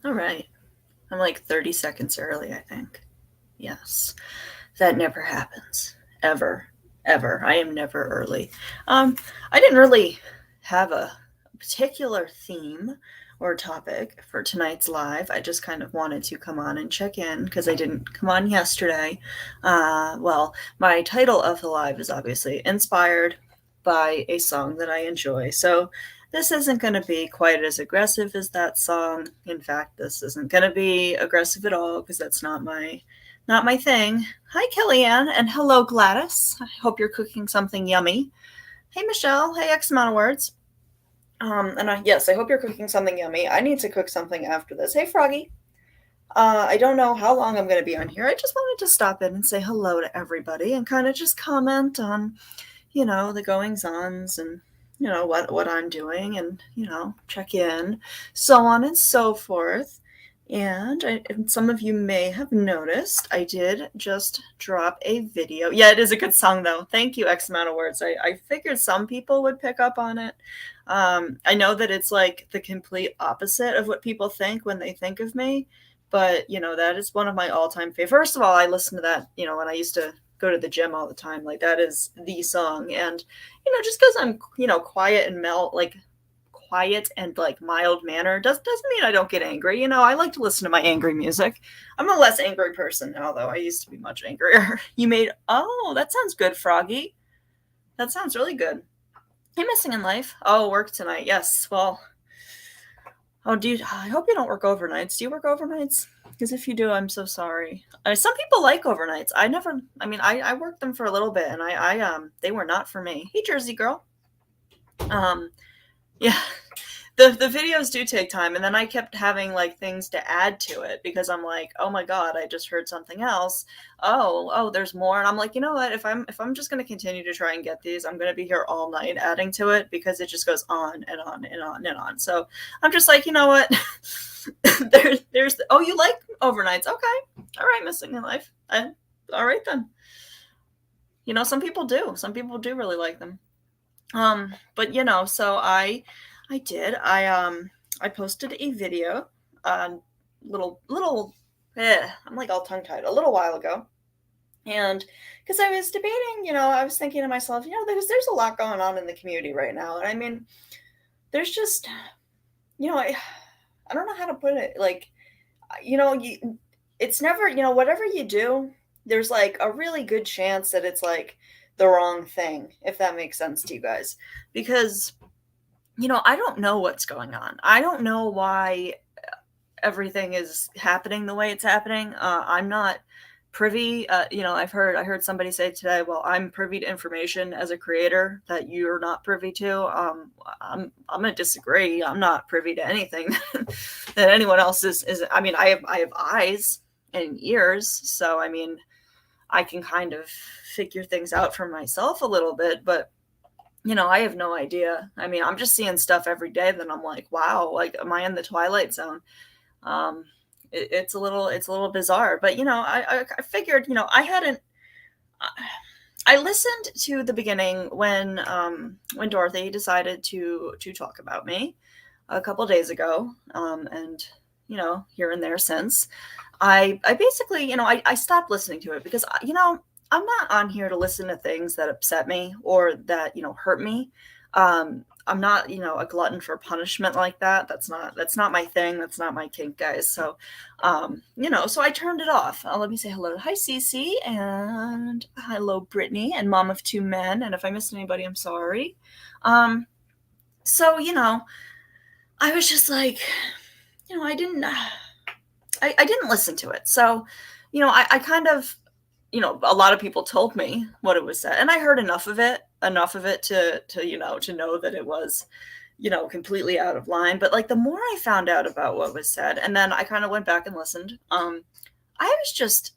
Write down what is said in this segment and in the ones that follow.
All right. I'm like 30 seconds early, I think. Yes. That never happens. Ever. Ever. I am never early. Um, I didn't really have a particular theme or topic for tonight's live. I just kind of wanted to come on and check in because I didn't come on yesterday. Well, my title of the live is obviously inspired by a song that I enjoy. So this isn't going to be quite as aggressive as that song. In fact, this isn't going to be aggressive at all because that's not my thing. Hi, Kellyanne, and hello, Gladys. I hope you're cooking something yummy. Hey, Michelle. Hey, X amount of words. Yes, I hope you're cooking something yummy. I need to cook something after this. Hey, Froggy. I don't know how long I'm going to be on here. I just wanted to stop in and say hello to everybody and kind of just comment on, the goings ons and what I'm doing and check in, so on and so forth. And some of you may have noticed I did just drop a video. Yeah, it is a good song though. Thank you, X amount of words. I figured some people would pick up on it. I know that it's like the complete opposite of what people think when they think of me, but that is one of my all-time favorites. First of all, I listen to that when I used to go to the gym all the time. Like that is the song. And just because I'm quiet and like mild manner doesn't mean I don't get angry. I like to listen to my angry music. I'm a less angry person now, though. I used to be much angrier. That sounds good, Froggy. That sounds really good. Hey, missing in life. Oh, work tonight. Yes. Well, I hope you don't work overnights. Do you work overnights? Because if you do, I'm so sorry. Some people like overnights. I worked them for a little bit, and they were not for me. Hey, Jersey girl. Um, yeah, the videos do take time, and then I kept having like things to add to it because I'm like, oh my god, I just heard something else. Oh, there's more, and I'm like, you know what? If I'm just gonna continue to try and get these, I'm gonna be here all night adding to it because it just goes on and on and on and on. So I'm just like, you know what? there's oh, you like overnights? Okay, all right, missing in life. All right then. Some people do. Some people do really like them. But so I did. I posted a video, little I'm like all tongue tied a little while ago. And because I was debating, I was thinking to myself, there's a lot going on in the community right now. And I mean, there's just, I don't know how to put it. Like, it's never, whatever you do, there's like a really good chance that it's like the wrong thing, if that makes sense to you guys. Because, I don't know what's going on. I don't know why everything is happening the way it's happening. I'm not privy. I heard somebody say today, well, I'm privy to information as a creator that you're not privy to. I'm gonna disagree. I'm not privy to anything that anyone else is. I mean, I have eyes and ears, so I mean, I can kind of figure things out for myself a little bit, but I have no idea. I mean, I'm just seeing stuff every day that I'm like, wow, like, am I in the Twilight Zone? Um, it's a little bizarre, but I figured, I hadn't. I listened to the beginning when Dorothy decided to talk about me a couple days ago, and here and there since. I basically, I stopped listening to it because I'm not on here to listen to things that upset me or that hurt me. I'm not a glutton for punishment like that. That's not my thing. That's not my kink, guys. So so I turned it off. Let me say hello. Hi, Cece, and hello, Brittany, and mom of two men. And if I missed anybody, I'm sorry. Um, so I was just like, I didn't listen to it. So, I kind of, a lot of people told me what it was said, and I heard enough of it to know that it was, completely out of line. But like the more I found out about what was said, and then I kind of went back and listened, I was just,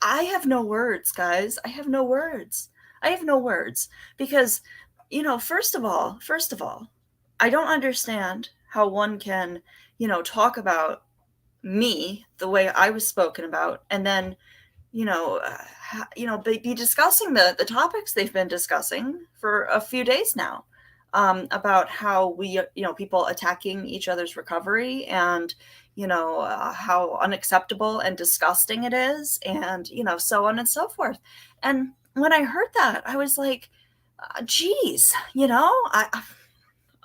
I have no words, guys. I have no words. I have no words because, first of all, I don't understand how one can, talk about me the way I was spoken about, and then be discussing the topics they've been discussing for a few days now. about how people attacking each other's recovery, and, how unacceptable and disgusting it is, and, so on and so forth. And when I heard that, I was like, geez,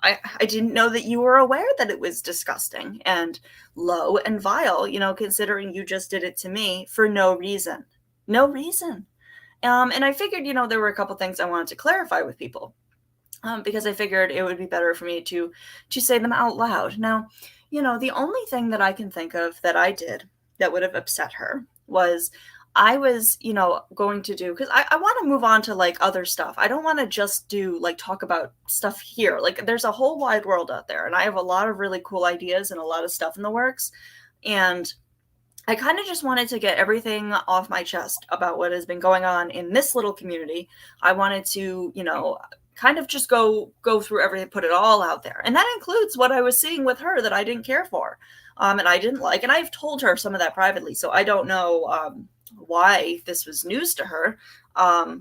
I didn't know that you were aware that it was disgusting and low and vile, considering you just did it to me for no reason. No reason. And I figured, there were a couple things I wanted to clarify with people, because I figured it would be better for me to say them out loud. Now, the only thing that I can think of that I did that would have upset her was I was, going to do, because I want to move on to like other stuff. I don't want to just do like talk about stuff here. Like there's a whole wide world out there, and I have a lot of really cool ideas and a lot of stuff in the works. And I kind of just wanted to get everything off my chest about what has been going on in this little community. I wanted to, kind of just go through everything, put it all out there. And that includes what I was seeing with her that I didn't care for, and I didn't like. And I've told her some of that privately, so I don't know why this was news to her. I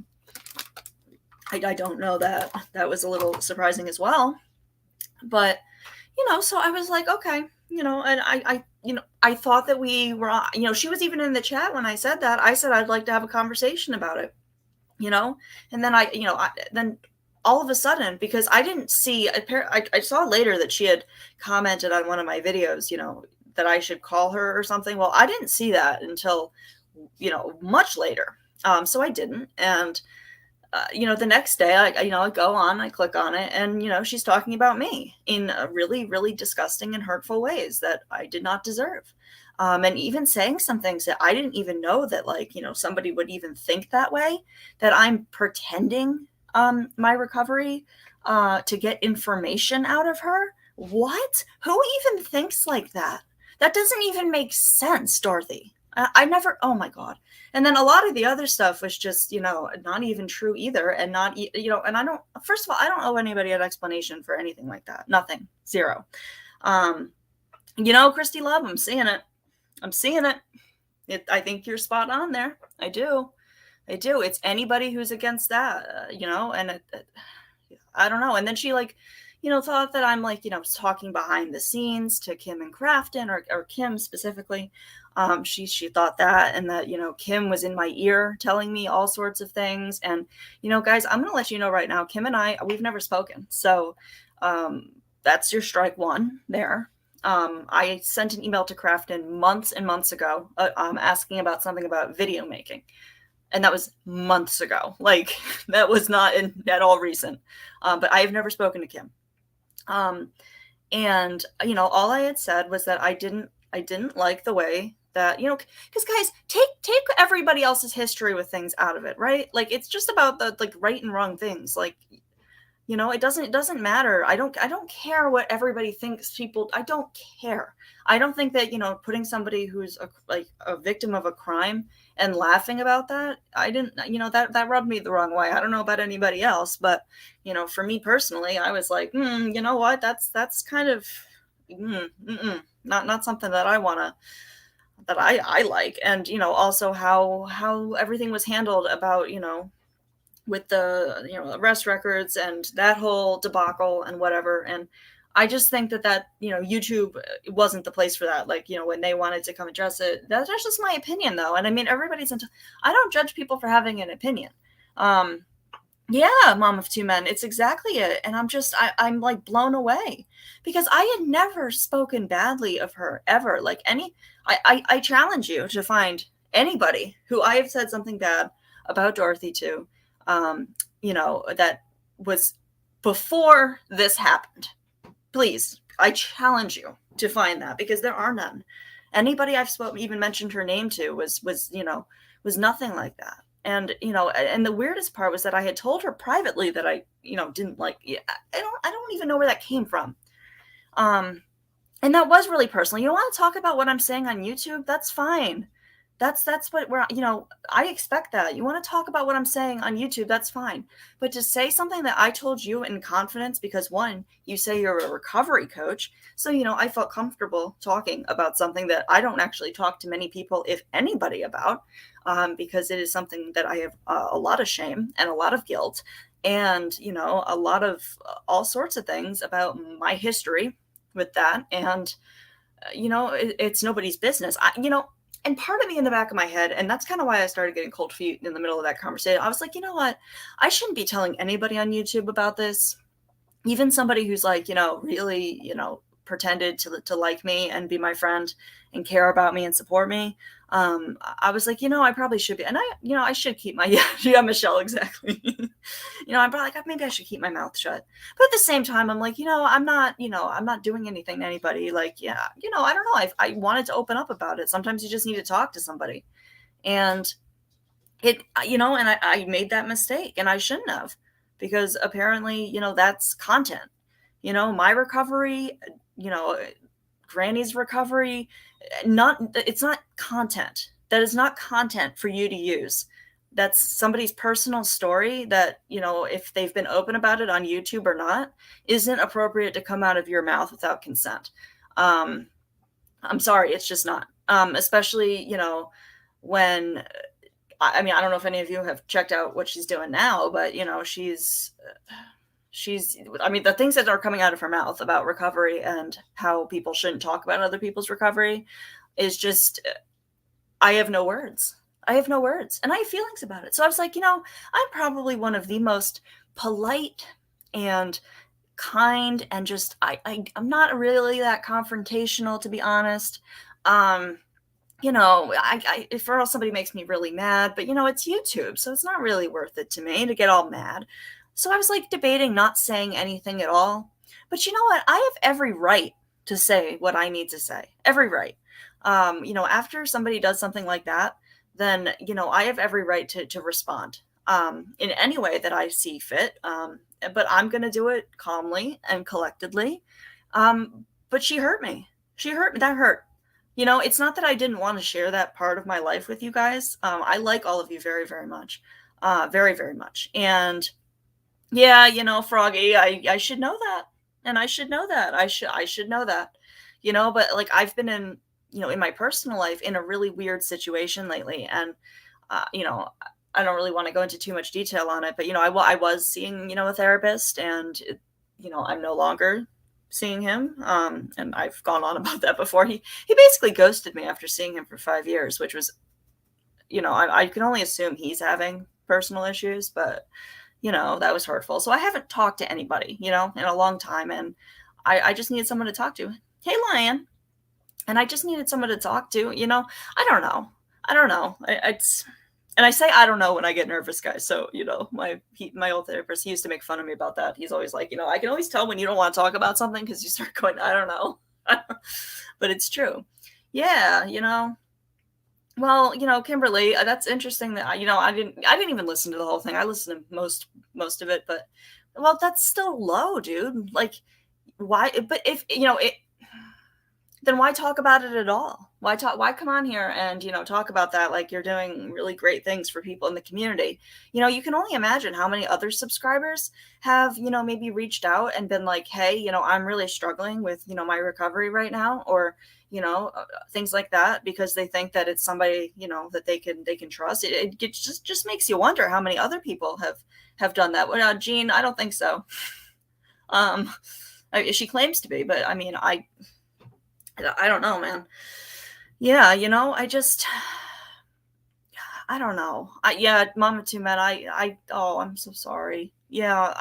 don't know, that was a little surprising as well. But, so I was like, okay, and I thought that we were, she was even in the chat when I said that. I said I'd like to have a conversation about it, and then then all of a sudden, because I didn't see, I saw later that she had commented on one of my videos, that I should call her or something. Well, I didn't see that until, much later. So I didn't. And, the next day I go on, I click on it, and, she's talking about me in really, really disgusting and hurtful ways that I did not deserve. And even saying some things that I didn't even know that, like, somebody would even think that way, that I'm pretending my recovery to get information out of her. What? Who even thinks like that? That doesn't even make sense, Dorothy. I never, oh my God. And then a lot of the other stuff was just, not even true either. And not, and I don't, first of all, I don't owe anybody an explanation for anything like that. Nothing. Zero. Christy Love, I'm seeing it. I'm seeing it. I think you're spot on there. I do. It's anybody who's against that, and I don't know. And then she thought that I'm talking behind the scenes to Kim and Crafton, or Kim specifically. She thought that, and that, Kim was in my ear telling me all sorts of things. And, guys, I'm going to let you know right now, Kim and we've never spoken. So that's your strike one there. I sent an email to Crafton months and months ago, asking about something about video making. And that was months ago. Like, that was not at all recent. But I have never spoken to Kim. And, all I had said was that I didn't like the way that, because guys, take everybody else's history with things out of it, right? Like, it's just about the, like, right and wrong things. Like, it doesn't matter. I don't care what everybody thinks. I don't care. I don't think that, putting somebody who's a victim of a crime and laughing about that, I didn't, that rubbed me the wrong way. I don't know about anybody else, but, for me personally, I was like, you know what, that's kind of, not something that I want to, that I like. And, also how everything was handled about, with the, arrest records and that whole debacle and whatever. And I just think that, YouTube wasn't the place for that. Like, when they wanted to come address it, that's just my opinion though. And I mean, I don't judge people for having an opinion. Yeah, mom of two men. It's exactly it. And I'm like blown away, because I had never spoken badly of her ever. Like I challenge you to find anybody who I have said something bad about Dorothy to, that was before this happened. Please, I challenge you to find that, because there are none. Anybody I've even mentioned her name to was nothing like that. And, and the weirdest part was that I had told her privately that I, didn't like, I don't even know where that came from. And that was really personal. You want to talk about what I'm saying on YouTube? That's fine. That's what we're, I expect that. You want to talk about what I'm saying on YouTube, that's fine. But to say something that I told you in confidence, because one, you say you're a recovery coach. So, I felt comfortable talking about something that I don't actually talk to many people, if anybody, about, because it is something that I have a lot of shame and a lot of guilt. and, a lot of all sorts of things about my history with that. And, it's nobody's business. And part of me in the back of my head, and that's kind of why I started getting cold feet in the middle of that conversation. I was like, you know what? I shouldn't be telling anybody on YouTube about this, even somebody who's like, really, pretended to like me and be my friend and care about me and support me. I was like, I probably should be, and I should keep my yeah, Michelle, exactly. I'm probably like, maybe I should keep my mouth shut. But at the same time, I'm like, I'm not doing anything to anybody. Like, yeah, I don't know. I wanted to open up about it. Sometimes you just need to talk to somebody, and and I made that mistake, and I shouldn't have, because apparently, that's content. My recovery, you know, Granny's recovery, not it's not content. That is not content for you to use. That's somebody's personal story that, if they've been open about it on YouTube or not, isn't appropriate to come out of your mouth without consent. Um, I'm sorry, it's just not. Especially, when I mean, I don't know if any of you have checked out what she's doing now, but she's I mean, the things that are coming out of her mouth about recovery and how people shouldn't talk about other people's recovery is just, I have no words. I have no words, and I have feelings about it. So I was like, I'm probably one of the most polite and kind, and just I'm not really that confrontational, to be honest. Um if or else somebody makes me really mad, but it's YouTube, so it's not really worth it to me to get all mad. So I was like debating not saying anything at all. But you know what? I have every right to say what I need to say. Every right. After somebody does something like that, then, I have every right to respond in any way that I see fit. But I'm going to do it calmly and collectedly. But she hurt me. She hurt me. That hurt. It's not that I didn't want to share that part of my life with you guys. I like all of you very, very much. Very, very much. And yeah, Froggy, I should know that. And I should know that. I should know that. But like I've been in my personal life in a really weird situation lately. And I don't really want to go into too much detail on it, but I was seeing, a therapist, and I'm no longer seeing him. And I've gone on about that before. He basically ghosted me after seeing him for 5 years, which was, I can only assume he's having personal issues, but that was hurtful. So I haven't talked to anybody, in a long time. And I just needed someone to talk to. Hey, Lion. And I just needed someone to talk to, I don't know. I don't know. And I say I don't know when I get nervous, guys. So, my old therapist, he used to make fun of me about that. He's always like, I can always tell when you don't want to talk about something because you start going, I don't know. But it's true. Yeah, well, Kimberly, that's interesting that I didn't even listen to the whole thing. I listened to most of it, but well, that's still low, dude. Like, why? But if it, then why talk about it at all? Why come on here and, talk about that like you're doing really great things for people in the community? You can only imagine how many other subscribers have, maybe reached out and been like, hey, I'm really struggling with, my recovery right now, or, things like that, because they think that it's somebody, that they can trust. It just makes you wonder how many other people have done that. Well, Jean, I don't think so. She claims to be, but I mean, I don't know, man. Yeah, I don't know. Yeah, Mama Two Men, oh, I'm so sorry. Yeah,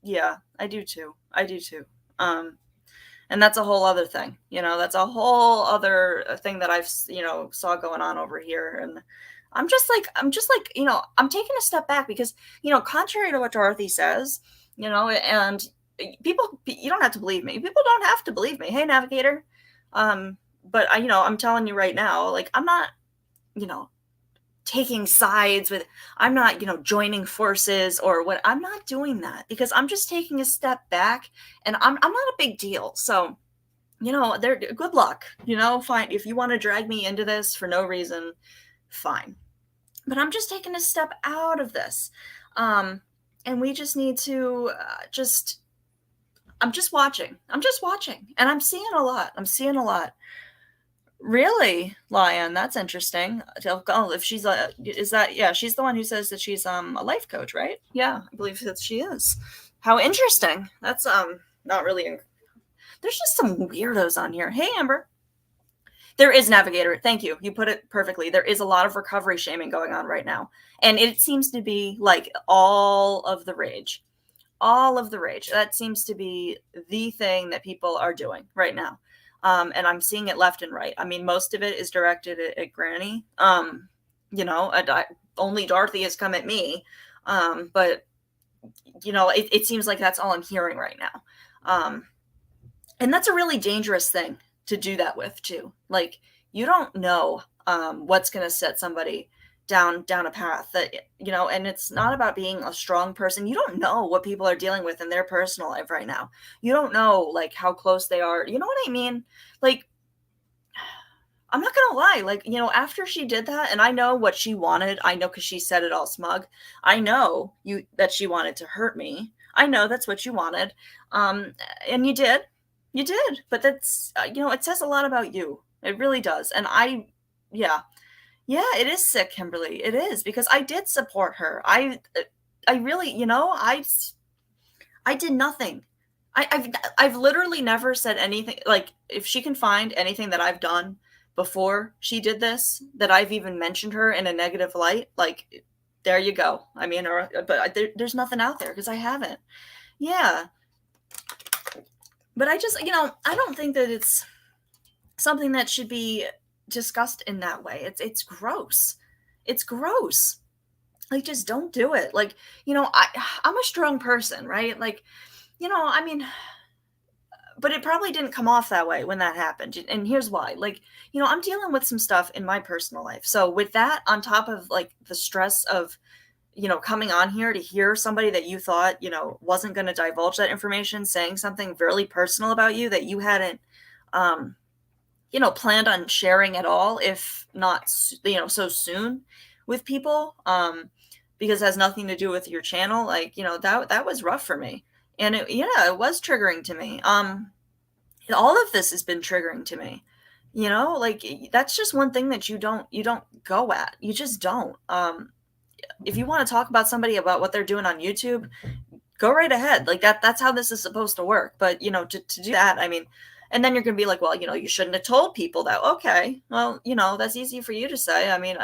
yeah, I do too. I do too. And that's a whole other thing, that's a whole other thing that I've, saw going on over here. And I'm just like, I'm taking a step back because, contrary to what Dorothy says, and people, you don't have to believe me. People don't have to believe me. Hey, Navigator. But I'm telling you right now, like, I'm not, taking sides with, I'm not, joining forces or what. I'm not doing that, because I'm just taking a step back, and I'm not a big deal. So, there, good luck, fine. If you want to drag me into this for no reason, fine. But I'm just taking a step out of this. And we just need to I'm just watching. And I'm seeing a lot. Really, Lion? That's interesting. Oh, if she's a, is that, yeah? She's the one who says that she's a life coach, right? Yeah, I believe that she is. How interesting. That's not really. There's just some weirdos on here. Hey, Amber. There is Navigator. Thank you. You put it perfectly. There is a lot of recovery shaming going on right now, and it seems to be like all of the rage. All of the rage. That seems to be the thing that people are doing right now. And I'm seeing it left and right. I mean, most of it is directed at Granny. Only Dorothy has come at me. But, it seems like that's all I'm hearing right now. And that's a really dangerous thing to do that with, too. Like, you don't know what's going to set somebody down a path that, and it's not about being a strong person. You don't know what people are dealing with in their personal life right now. You don't know, like, how close they are. You know what I mean? Like, I'm not gonna lie, like, after she did that, and I know what she wanted. I know, because she said it all smug. I know that she wanted to hurt me. I know that's what you wanted. And you did, but that's, it says a lot about you. It really does. And yeah, yeah, it is sick, Kimberly. It is, because I did support her. I really, I did nothing. I've literally never said anything. Like, if she can find anything that I've done before she did this, that I've even mentioned her in a negative light, like, there you go. I mean, there's nothing out there, because I haven't. Yeah, but I just, I don't think that it's something that should be discussed in that way. It's gross. It's gross. Like, just don't do it. Like, I'm a strong person, right? Like, I mean, but it probably didn't come off that way when that happened. And here's why. Like, I'm dealing with some stuff in my personal life. So with that, on top of, like, the stress of, coming on here to hear somebody that you thought, wasn't going to divulge that information, saying something really personal about you that you hadn't, planned on sharing at all, if not, so soon with people, because it has nothing to do with your channel. Like, that was rough for me. And it was triggering to me. All of this has been triggering to me. Like, that's just one thing that you don't go at. You just don't. If you want to talk about somebody about what they're doing on YouTube, go right ahead. Like, that's how this is supposed to work. But, to do that, I mean, and then you're going to be like, well, you shouldn't have told people that. Okay, well, that's easy for you to say. I mean,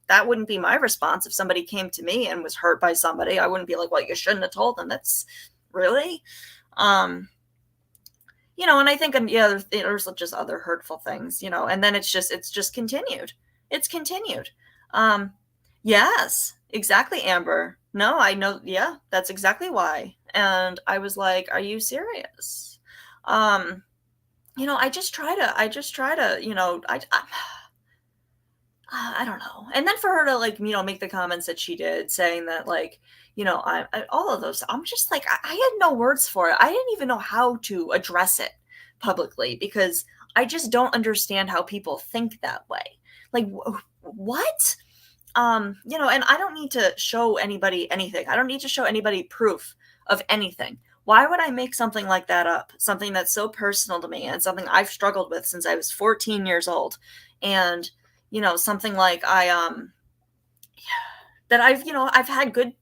that wouldn't be my response if somebody came to me and was hurt by somebody. I wouldn't be like, well, you shouldn't have told them. That's really, and I think, yeah, there's just other hurtful things, and then it's just continued. It's continued. Yes, exactly, Amber. No, I know. Yeah, that's exactly why. And I was like, are you serious? I just try to, I don't know. And then for her to, like, make the comments that she did, saying that, like, all of those, I'm just like, I had no words for it. I didn't even know how to address it publicly, because I just don't understand how people think that way. Like, what? And I don't need to show anybody anything. I don't need to show anybody proof of anything. Why would I make something like that up? Something that's so personal to me, and something I've struggled with since I was 14 years old. And, something like that I've had good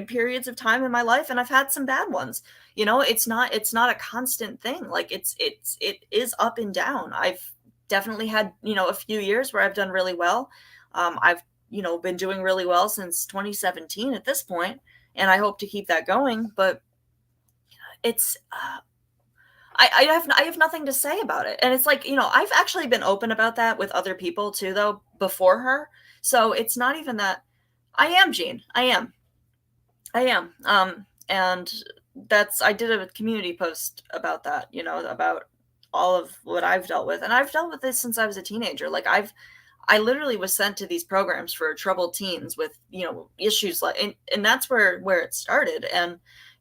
periods of time in my life, and I've had some bad ones. It's not a constant thing. Like, it is up and down. I've definitely had, a few years where I've done really well. I've, been doing really well since 2017 at this point, and I hope to keep that going. But it's, I have nothing to say about it. And it's like, I've actually been open about that with other people too, though, before her. So it's not even that. I am, Jean. I am. And I did a community post about that, about all of what I've dealt with. And I've dealt with this since I was a teenager. Like, I literally was sent to these programs for troubled teens with, issues like, and that's where it started. And,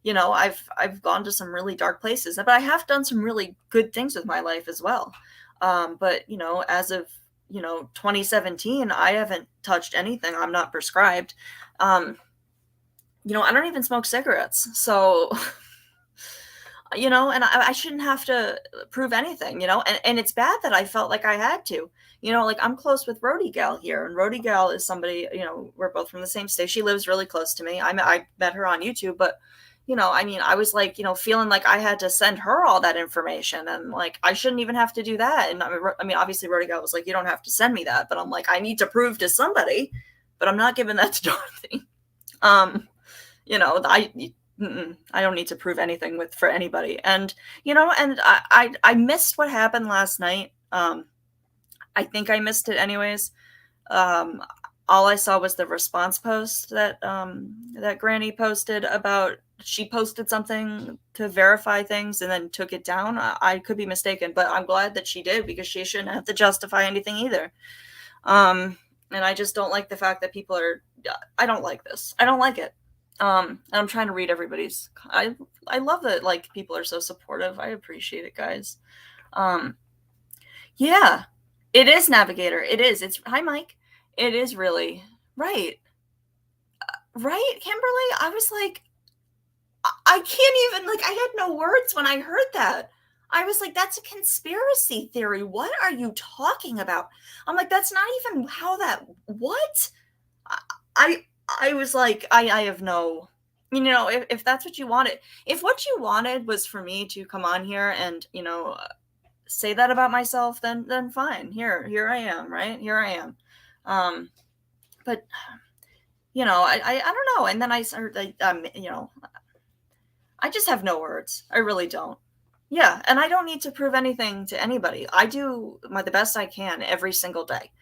I've gone to some really dark places, but I have done some really good things with my life as well. But, as of, 2017, I haven't touched anything. I'm not prescribed. I don't even smoke cigarettes. So, and I shouldn't have to prove anything, and it's bad that I felt like I had to. Like I'm close with Rhody Gal here, and Rhody Gal is somebody, we're both from the same state. She lives really close to me. I met her on YouTube, but I mean, I was like, feeling like I had to send her all that information, and like I shouldn't even have to do that. And I mean, obviously Rhody Gal was like, you don't have to send me that, but I'm like, I need to prove to somebody, but I'm not giving that to Dorothy. Um, I don't need to prove anything for anybody. And and I missed what happened last night. I think I missed it anyways. Um, all I saw was the response post that Granny posted about, she posted something to verify things and then took it down. I could be mistaken, but I'm glad that she did, because she shouldn't have to justify anything either. And I just don't like the fact that people are. I don't like this. I don't like it. And I'm trying to read everybody's. I love that, like, people are so supportive. I appreciate it, guys. Um, yeah, it is Navigator. It is. It's hi, Mike. It is really right. Right, Kimberly. I was like, I can't even, like, I had no words when I heard that. I was like, that's a conspiracy theory. What are you talking about? I'm like, that's not even how that. What? I I was like, I have no, if that's what you wanted, if what you wanted was for me to come on here and, say that about myself, then fine. Here I am, right? Here I am. But I don't know. And then I started, I just have no words. I really don't. Yeah, and I don't need to prove anything to anybody. I do the best I can every single day.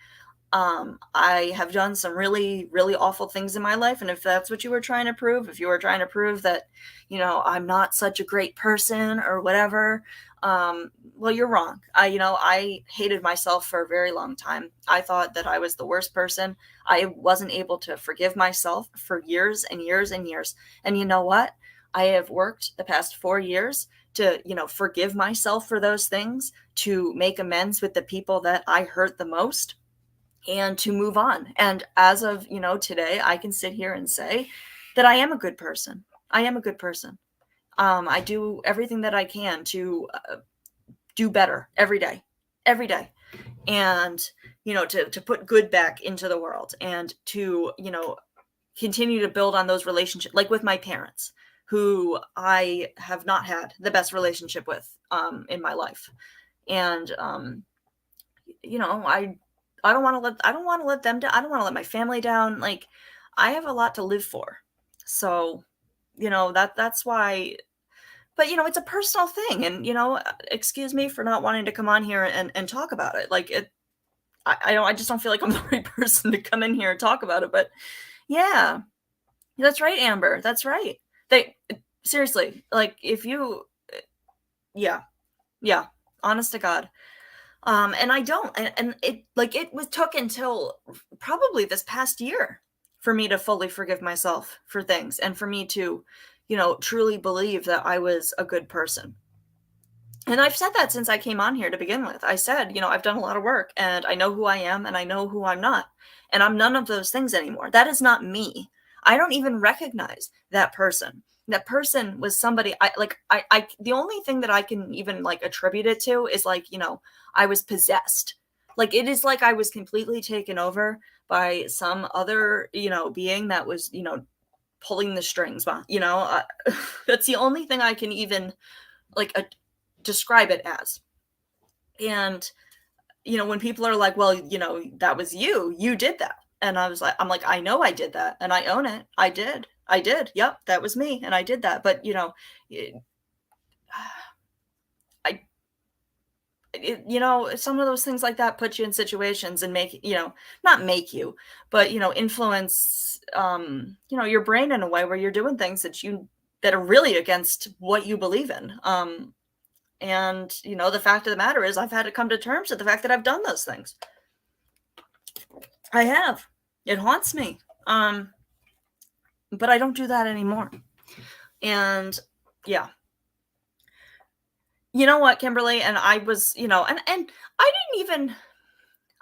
I have done some really, really awful things in my life. And if that's what you were trying to prove, if you were trying to prove that, I'm not such a great person or whatever, well, you're wrong. I hated myself for a very long time. I thought that I was the worst person. I wasn't able to forgive myself for years and years and years. And you know what? I have worked the past 4 years to, forgive myself for those things, to make amends with the people that I hurt the most, and to move on. And as of, today, I can sit here and say that I am a good person. I am a good person. I do everything that I can to do better every day, and to put good back into the world, and to continue to build on those relationships, like with my parents, who I have not had the best relationship with in my life. And I don't want to let them down. I don't want to let my family down. Like, I have a lot to live for. So, that's why. But it's a personal thing, and excuse me for not wanting to come on here and talk about it. Like, I just don't feel like I'm the right person to come in here and talk about it. But yeah, that's right, Amber. That's right. They seriously, like, if you, yeah, yeah, honest to God. And I don't, and it was took until probably this past year for me to fully forgive myself for things, and for me to, truly believe that I was a good person. And I've said that since I came on here to begin with. I said, I've done a lot of work, and I know who I am, and I know who I'm not. And I'm none of those things anymore. That is not me. I don't even recognize that person. That person was somebody the only thing that I can even like attribute it to is like, I was possessed. Like, it is like I was completely taken over by some other, being that was, pulling the strings. That's the only thing I can even like describe it as. And when people are like, well, that was you did that, and I'm like, I know I did that, and I own it. I did, yep, that was me, and I did that. But I some of those things like that put you in situations and make not make you, but influence your brain in a way where you're doing things that are really against what you believe in. And the fact of the matter is, I've had to come to terms with the fact that I've done those things. I have. It haunts me. But I don't do that anymore. And yeah. You know what, Kimberly? And I was, and I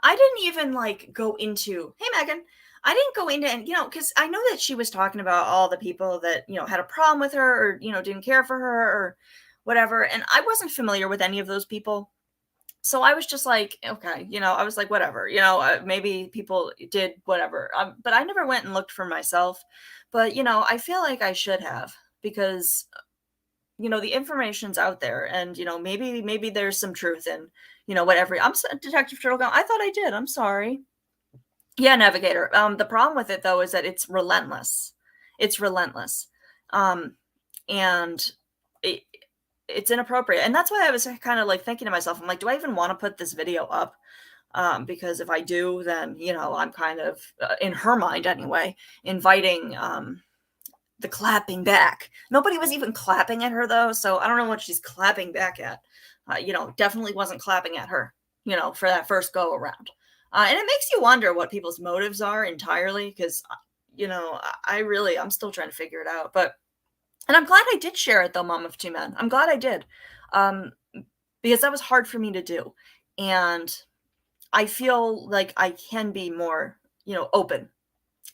didn't even like go into, hey, Megan, I didn't go into, and, because I know that she was talking about all the people that, had a problem with her, or, didn't care for her, or whatever. And I wasn't familiar with any of those people. So I was just like, okay, I was like, whatever, maybe people did whatever. But I never went and looked for myself. But, I feel like I should have, because, the information's out there, and, maybe there's some truth in, whatever. Detective Turtle Gun. I thought I did. I'm sorry. Yeah, Navigator. The problem with it though is that it's relentless. It's relentless. And it, it's inappropriate. And that's why I was kind of like thinking to myself, I'm like, do I even want to put this video up? Because if I do, then, I'm kind of, in her mind anyway, inviting the clapping back. Nobody was even clapping at her though, so I don't know what she's clapping back at. Definitely wasn't clapping at her, for that first go around. And it makes you wonder what people's motives are entirely, because, I'm still trying to figure it out. And I'm glad I did share it though, Mom of Two Men. I'm glad I did, because that was hard for me to do, and I feel like I can be more, open.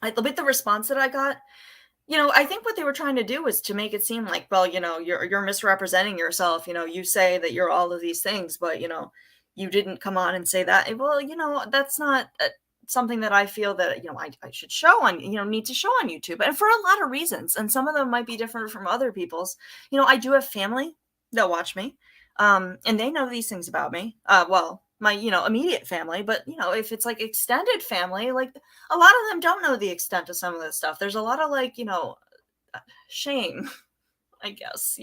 With the response that I got, I think what they were trying to do was to make it seem like, well, you're misrepresenting yourself. You say that you're all of these things, but you didn't come on and say that. Well, that's not something that I feel that I should show on, need to show on YouTube, and for a lot of reasons. And some of them might be different from other people's. I do have family that watch me, and they know these things about me. Well, my immediate family, but if it's like extended family, like a lot of them don't know the extent of some of this stuff. There's a lot of like shame, I guess.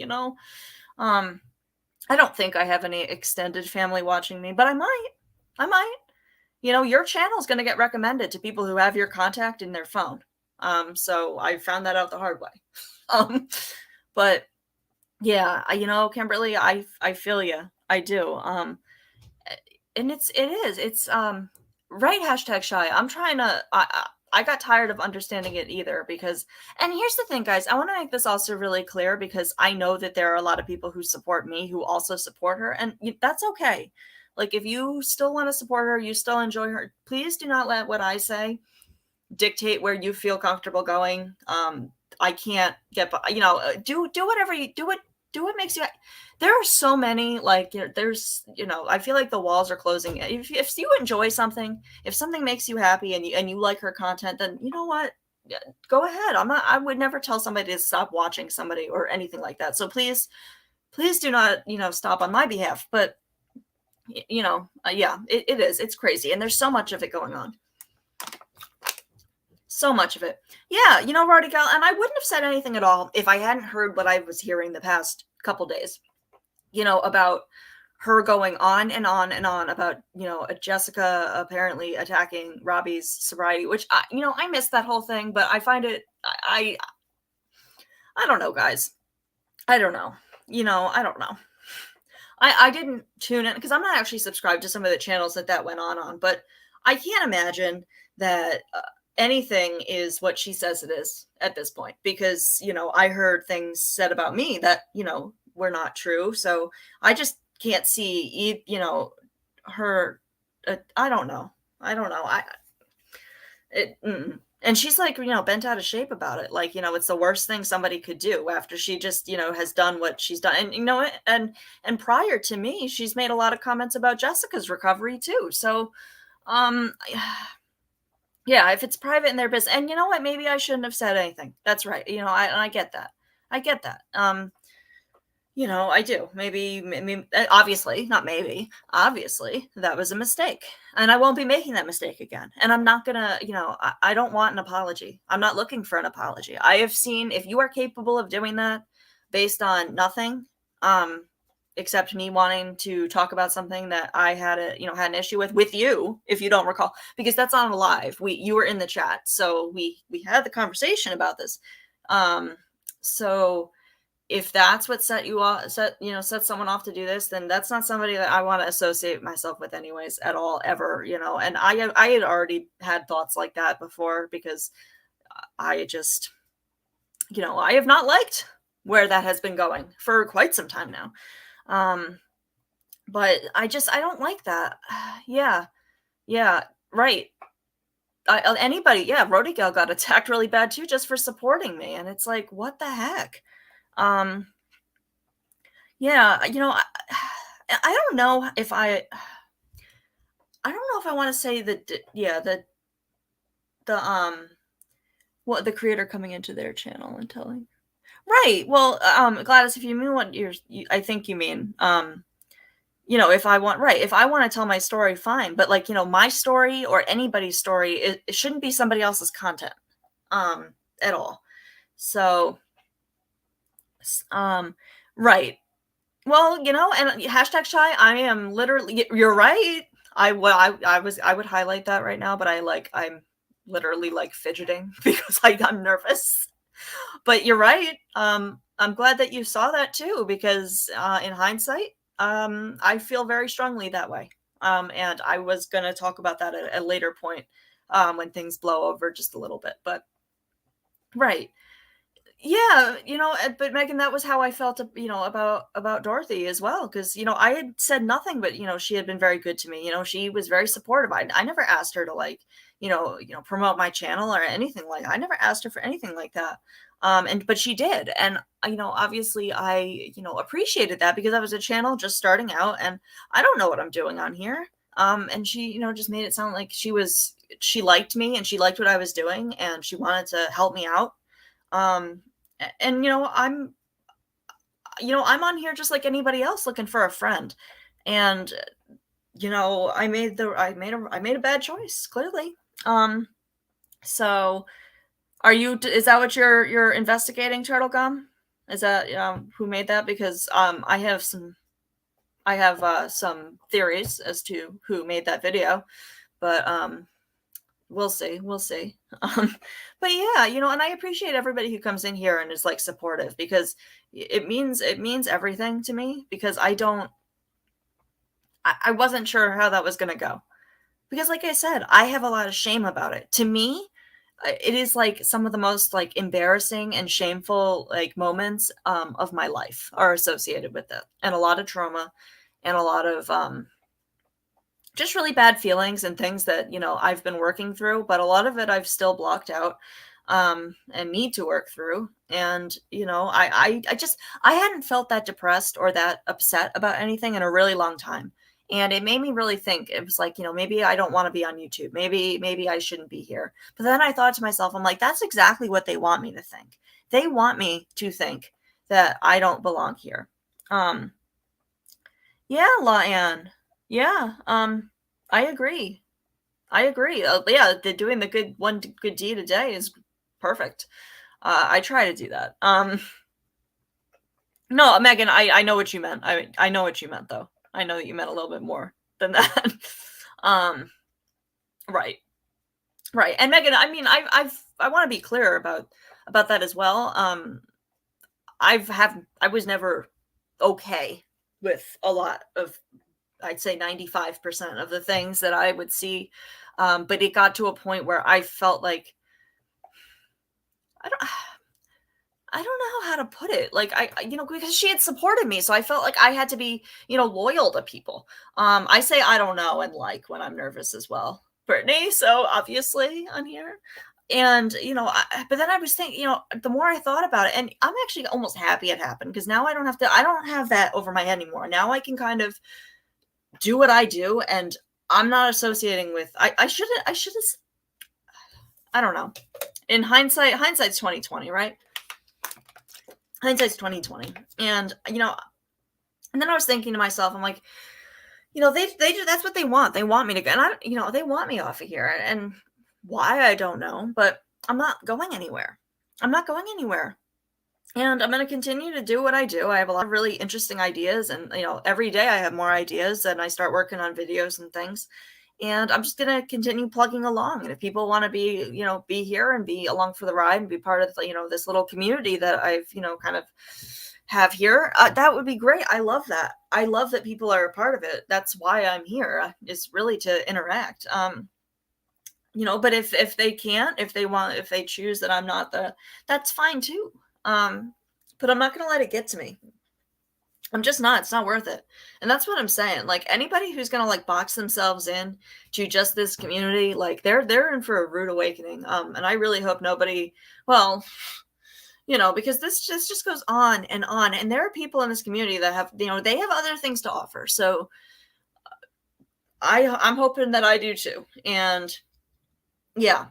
I don't think I have any extended family watching me, but I might. Your channel is going to get recommended to people who have your contact in their phone. So I found that out the hard way. But yeah, Kimberly, I feel you. I do. And it's right, hashtag shy. I'm trying to, I got tired of understanding it either, because, and here's the thing, guys, I want to make this also really clear, because I know that there are a lot of people who support me who also support her, and that's okay. Like, if you still want to support her, you still enjoy her, please do not let what I say dictate where you feel comfortable going. I can't get, do whatever you do. Do what makes you. There are so many, like, there's, I feel like the walls are closing. If you enjoy something, if something makes you happy, and you like her content, then you know what, go ahead. I would never tell somebody to stop watching somebody or anything like that. So please do not, stop on my behalf. But yeah, it is. It's crazy. And there's so much of it going on. So much of it. Yeah, Rodigal, and I wouldn't have said anything at all if I hadn't heard what I was hearing the past couple days, about her going on and on and on about, Jessica apparently attacking Robbie's sobriety, which, I missed that whole thing, but I find it, I don't know, guys. I don't know. I don't know. I didn't tune in because I'm not actually subscribed to some of the channels that went on, but I can't imagine that anything is what she says it is at this point, because, I heard things said about me that, were not true. So I just can't see, her, I don't know. And she's like, bent out of shape about it. Like, it's the worst thing somebody could do after she just, has done what she's done. And, and prior to me, she's made a lot of comments about Jessica's recovery too. So, yeah, if it's private in their business, and you know what, maybe I shouldn't have said anything. That's right. I get that. I get that. I do. Maybe, obviously, not maybe, obviously, that was a mistake. And I won't be making that mistake again. And I'm not gonna, I don't want an apology. I'm not looking for an apology. I have seen, if you are capable of doing that based on nothing, except me wanting to talk about something that I had an issue with you, if you don't recall, because that's on live. You were in the chat. So we had the conversation about this. So if that's what set someone off to do this, then that's not somebody that I want to associate myself with anyways at all, ever, and I had already had thoughts like that before, because I just, I have not liked where that has been going for quite some time now. But I don't like that. Yeah, right. Anybody, yeah, Rodigal got attacked really bad too, just for supporting me. And it's like, what the heck? Yeah, I don't know if I don't know if I wanna say that yeah, the what the creator coming into their channel and telling. Right, well, Gladys, if you mean what I think you mean, if I want right, if I wanna tell my story, fine, but, like, my story or anybody's story, it shouldn't be somebody else's content, at all. So, right. Well, and hashtag shy, I am literally you're right. I would highlight that right now, but I'm literally, like, fidgeting because I'm nervous. But you're right. I'm glad that you saw that too because, in hindsight, I feel very strongly that way. And I was gonna talk about that at a later point, when things blow over just a little bit, but right. Yeah, but Megan, that was how I felt, about Dorothy as well, because I had said nothing, but she had been very good to me. She was very supportive. I never asked her to like, promote my channel or anything like. I never asked her for anything like that. And but she did, and obviously I appreciated that because I was a channel just starting out, and I don't know what I'm doing on here. And she just made it sound like she liked me and she liked what I was doing and she wanted to help me out, and I'm on here just like anybody else looking for a friend. And I made a bad choice, clearly. Um so is that what you're investigating, Turtle Gum? Is that who made that? Because I have some theories as to who made that video, but we'll see, we'll see. Um, but yeah, and I appreciate everybody who comes in here and is like supportive because it means everything to me because I wasn't sure how that was gonna go. Because like I said, I have a lot of shame about it. To me, it is like some of the most like embarrassing and shameful like moments of my life are associated with it. And a lot of trauma and a lot of just really bad feelings and things that, I've been working through, but a lot of it I've still blocked out, and need to work through. And, I hadn't felt that depressed or that upset about anything in a really long time. And it made me really think. It was like, maybe I don't want to be on YouTube. Maybe I shouldn't be here. But then I thought to myself, I'm like, that's exactly what they want me to think. They want me to think that I don't belong here. Um, yeah, La Ann. Yeah, I agree. I agree. Yeah, doing the good deed a day is perfect. I try to do that. No, Megan, I know what you meant. I know what you meant though. I know that you meant a little bit more than that. um, right, right. And Megan, I mean, I want to be clear about that as well. I was never okay with a lot of, I'd say 95% of the things that I would see. But it got to a point where I felt like I don't I don't know how to put it. Like because she had supported me, so I felt like I had to be, loyal to people. I say I don't know and like when I'm nervous as well, Brittany. So obviously on here. And but then I was thinking, the more I thought about it, and I'm actually almost happy it happened because now I don't have that over my head anymore. Now I can kind of do what I do, and I'm not associating with. I should have. I don't know. In hindsight's 2020, right? Hindsight's 2020, and and then I was thinking to myself, I'm like, they do. That's what they want. They want me to go, and they want me off of here, and why I don't know, but I'm not going anywhere. I'm not going anywhere. And I'm going to continue to do what I do. I have a lot of really interesting ideas, and every day I have more ideas, and I start working on videos and things. And I'm just going to continue plugging along. And if people want to be here and be along for the ride and be part of this little community that I've kind of have here, that would be great. I love that. I love that people are a part of it. That's why I'm here. Is really to interact. But if they can't, if they choose that I'm not that's fine too. But I'm not going to let it get to me. I'm just not. It's not worth it. And that's what I'm saying. Like anybody who's going to like box themselves in to just this community, like they're in for a rude awakening. And I really hope nobody, well, because this just goes on and on. And there are people in this community that have, they have other things to offer. So I'm hoping that I do too. And yeah.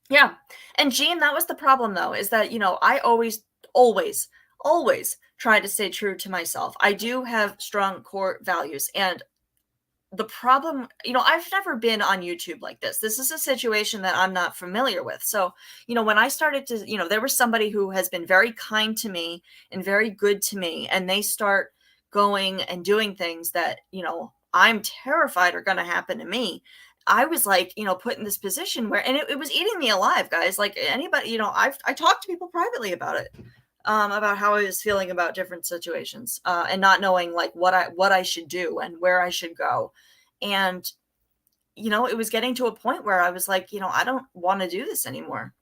Yeah. And Jean, that was the problem though, is that, I always, always try to stay true to myself. I do have strong core values. And the problem, I've never been on YouTube like this. This is a situation that I'm not familiar with. So, when I started to, there was somebody who has been very kind to me and very good to me, and they start going and doing things that, I'm terrified are going to happen to me. I was like, put in this position where, and it was eating me alive, guys. Like anybody, I talked to people privately about it, about how I was feeling about different situations, and not knowing like what I should do and where I should go. And, it was getting to a point where I was like, I don't want to do this anymore.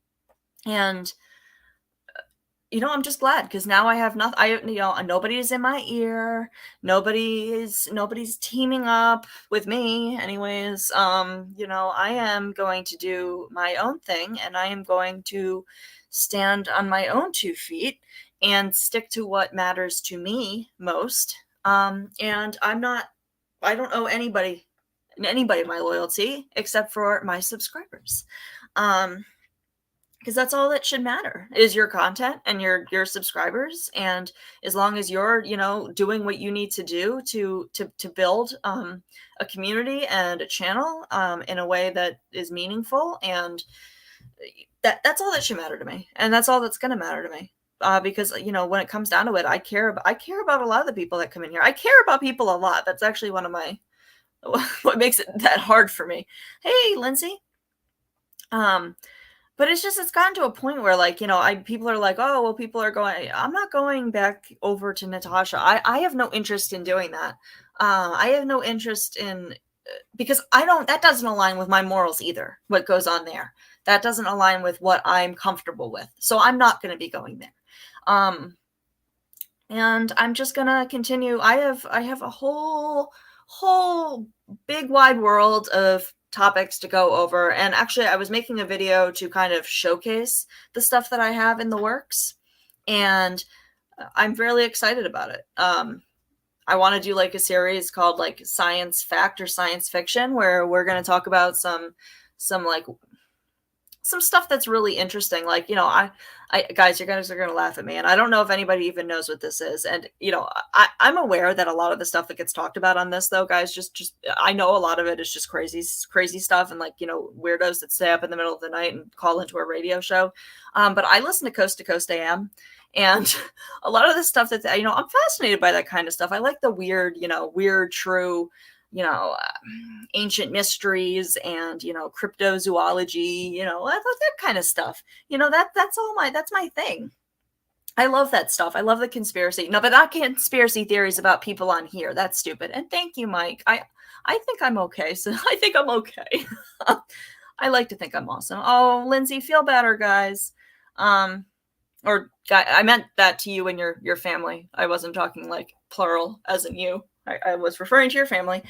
And, I'm just glad because now I have nothing. Nobody is in my ear. Nobody's teaming up with me. Anyways, I am going to do my own thing, and I am going to stand on my own 2 feet and stick to what matters to me most. And I don't owe anybody my loyalty except for my subscribers. Because that's all that should matter is your content and your subscribers. And as long as you're, doing what you need to do to build a community and a channel in a way that is meaningful, and that's all that should matter to me. And that's all that's going to matter to me. Because, when it comes down to it, I care about a lot of the people that come in here. I care about people a lot. That's actually one of my, what makes it that hard for me. Hey, Lindsay. But it's gotten to a point where, like, people are like, oh, well, people are going, I'm not going back over to Natasha. I have no interest in doing that. I have no interest in, because that doesn't align with my morals either, what goes on there. That doesn't align with what I'm comfortable with. So I'm not going to be going there. And I'm just going to continue. I have a whole big wide world of topics to go over. And actually, I was making a video to kind of showcase the stuff that I have in the works. And I'm really excited about it. I want to do like a series called like Science Fact or Science Fiction, where we're going to talk about some stuff that's really interesting. Like, I guys, you guys are going to laugh at me. And I don't know if anybody even knows what this is. And, I'm aware that a lot of the stuff that gets talked about on this though, guys, just, I know a lot of it is just crazy stuff. And like, weirdos that stay up in the middle of the night and call into a radio show. But I listen to Coast AM. And a lot of the stuff that, I'm fascinated by that kind of stuff. I like the weird, true, ancient mysteries and, cryptozoology, that kind of stuff. That's my thing. I love that stuff. I love the conspiracy. No, but not conspiracy theories about people on here. That's stupid. And thank you, Mike. I think I'm okay. So I think I'm okay. I like to think I'm awesome. Oh, Lindsay, feel better, guys. Or I meant that to you and your family. I wasn't talking like plural as in you. I was referring to your family.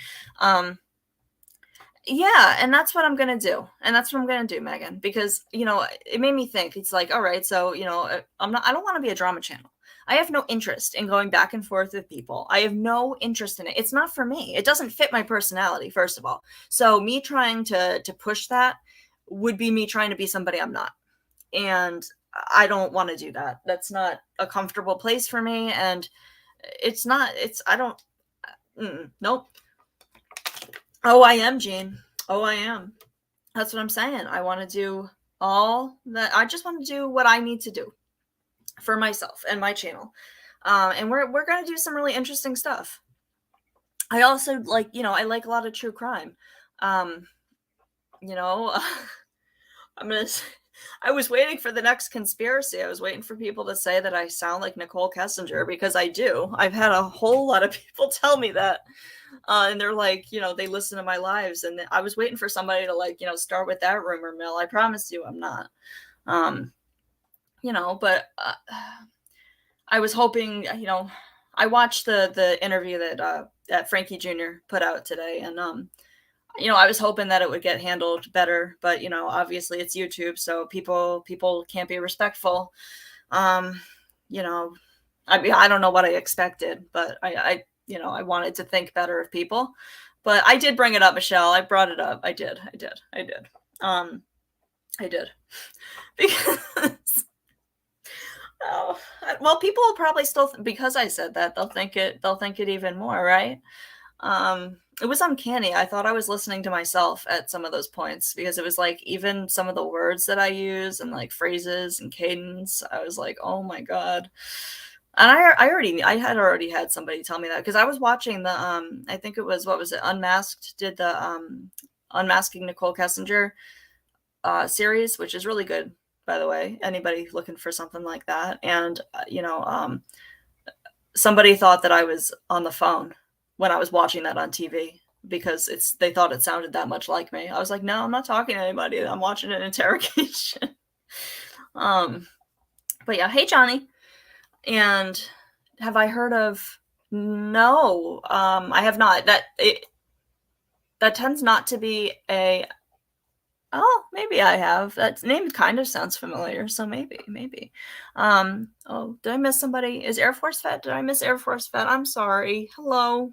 Yeah, and that's what I'm going to do. And that's what I'm going to do, Megan, because, it made me think. It's like, all right, so, I don't want to be a drama channel. I have no interest in going back and forth with people. I have no interest in it. It's not for me. It doesn't fit my personality, first of all. So me trying to push that would be me trying to be somebody I'm not. And I don't want to do that. That's not a comfortable place for me. And nope. Oh, I am, Jean. Oh, I am. That's what I'm saying. I want to do all that. I just want to do what I need to do for myself and my channel. And we're going to do some really interesting stuff. I also like, I like a lot of true crime. I was waiting for the next conspiracy. I was waiting for people to say that I sound like Nicole Kessinger, because I do. I've had a whole lot of people tell me that. And they're like, they listen to my lives. And I was waiting for somebody to like, start with that rumor mill. I promise you I'm not. But I was hoping, I watched the interview that Frankie Jr. put out today. And, I was hoping that it would get handled better, but, obviously it's YouTube, so people can't be respectful. Um, you know, I mean, I don't know what I expected, but I wanted to think better of people. But I did bring it up, Michelle. I brought it up. I did. Um, I did. Because oh, well, people will probably still because I said that they'll think it even more, right? It was uncanny. I thought I was listening to myself at some of those points because it was like even some of the words that I use and like phrases and cadence, I was like, "Oh my god." And I had already had somebody tell me that because I was watching the I think it was what was it Unmasked did the Unmasking Nicole Kessinger series, which is really good, by the way. Anybody looking for something like that, and somebody thought that I was on the phone when I was watching that on TV because they thought it sounded that much like me. I was like, no, I'm not talking to anybody. I'm watching an interrogation. um, but yeah, hey Johnny. And have I heard of? No, I have not. That tends not to be a. Oh, maybe I have. That name kind of sounds familiar, so maybe. Oh, did I miss somebody? Is Air Force Vet? Did I miss Air Force Vet? I'm sorry. Hello.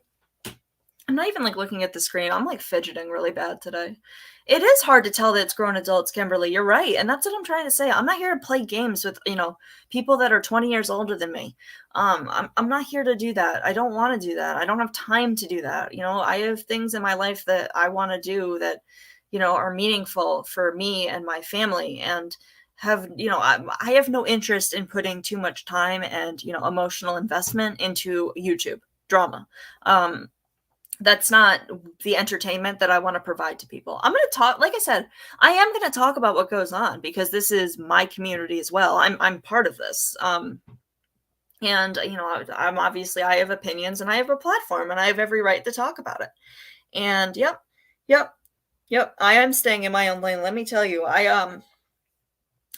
I'm not even like looking at the screen. I'm like fidgeting really bad today. It is hard to tell that it's grown adults, Kimberly. You're right. And that's what I'm trying to say. I'm not here to play games with, people that are 20 years older than me. I'm not here to do that. I don't want to do that. I don't have time to do that. I have things in my life that I want to do that, are meaningful for me and my family and I have no interest in putting too much time and, emotional investment into YouTube drama. That's not the entertainment that I want to provide to people. I'm going to talk, like I said, I am going to talk about what goes on because this is my community as well. I'm part of this. And I'm obviously I have opinions and I have a platform and I have every right to talk about it. And yep. I am staying in my own lane. Let me tell you, I'm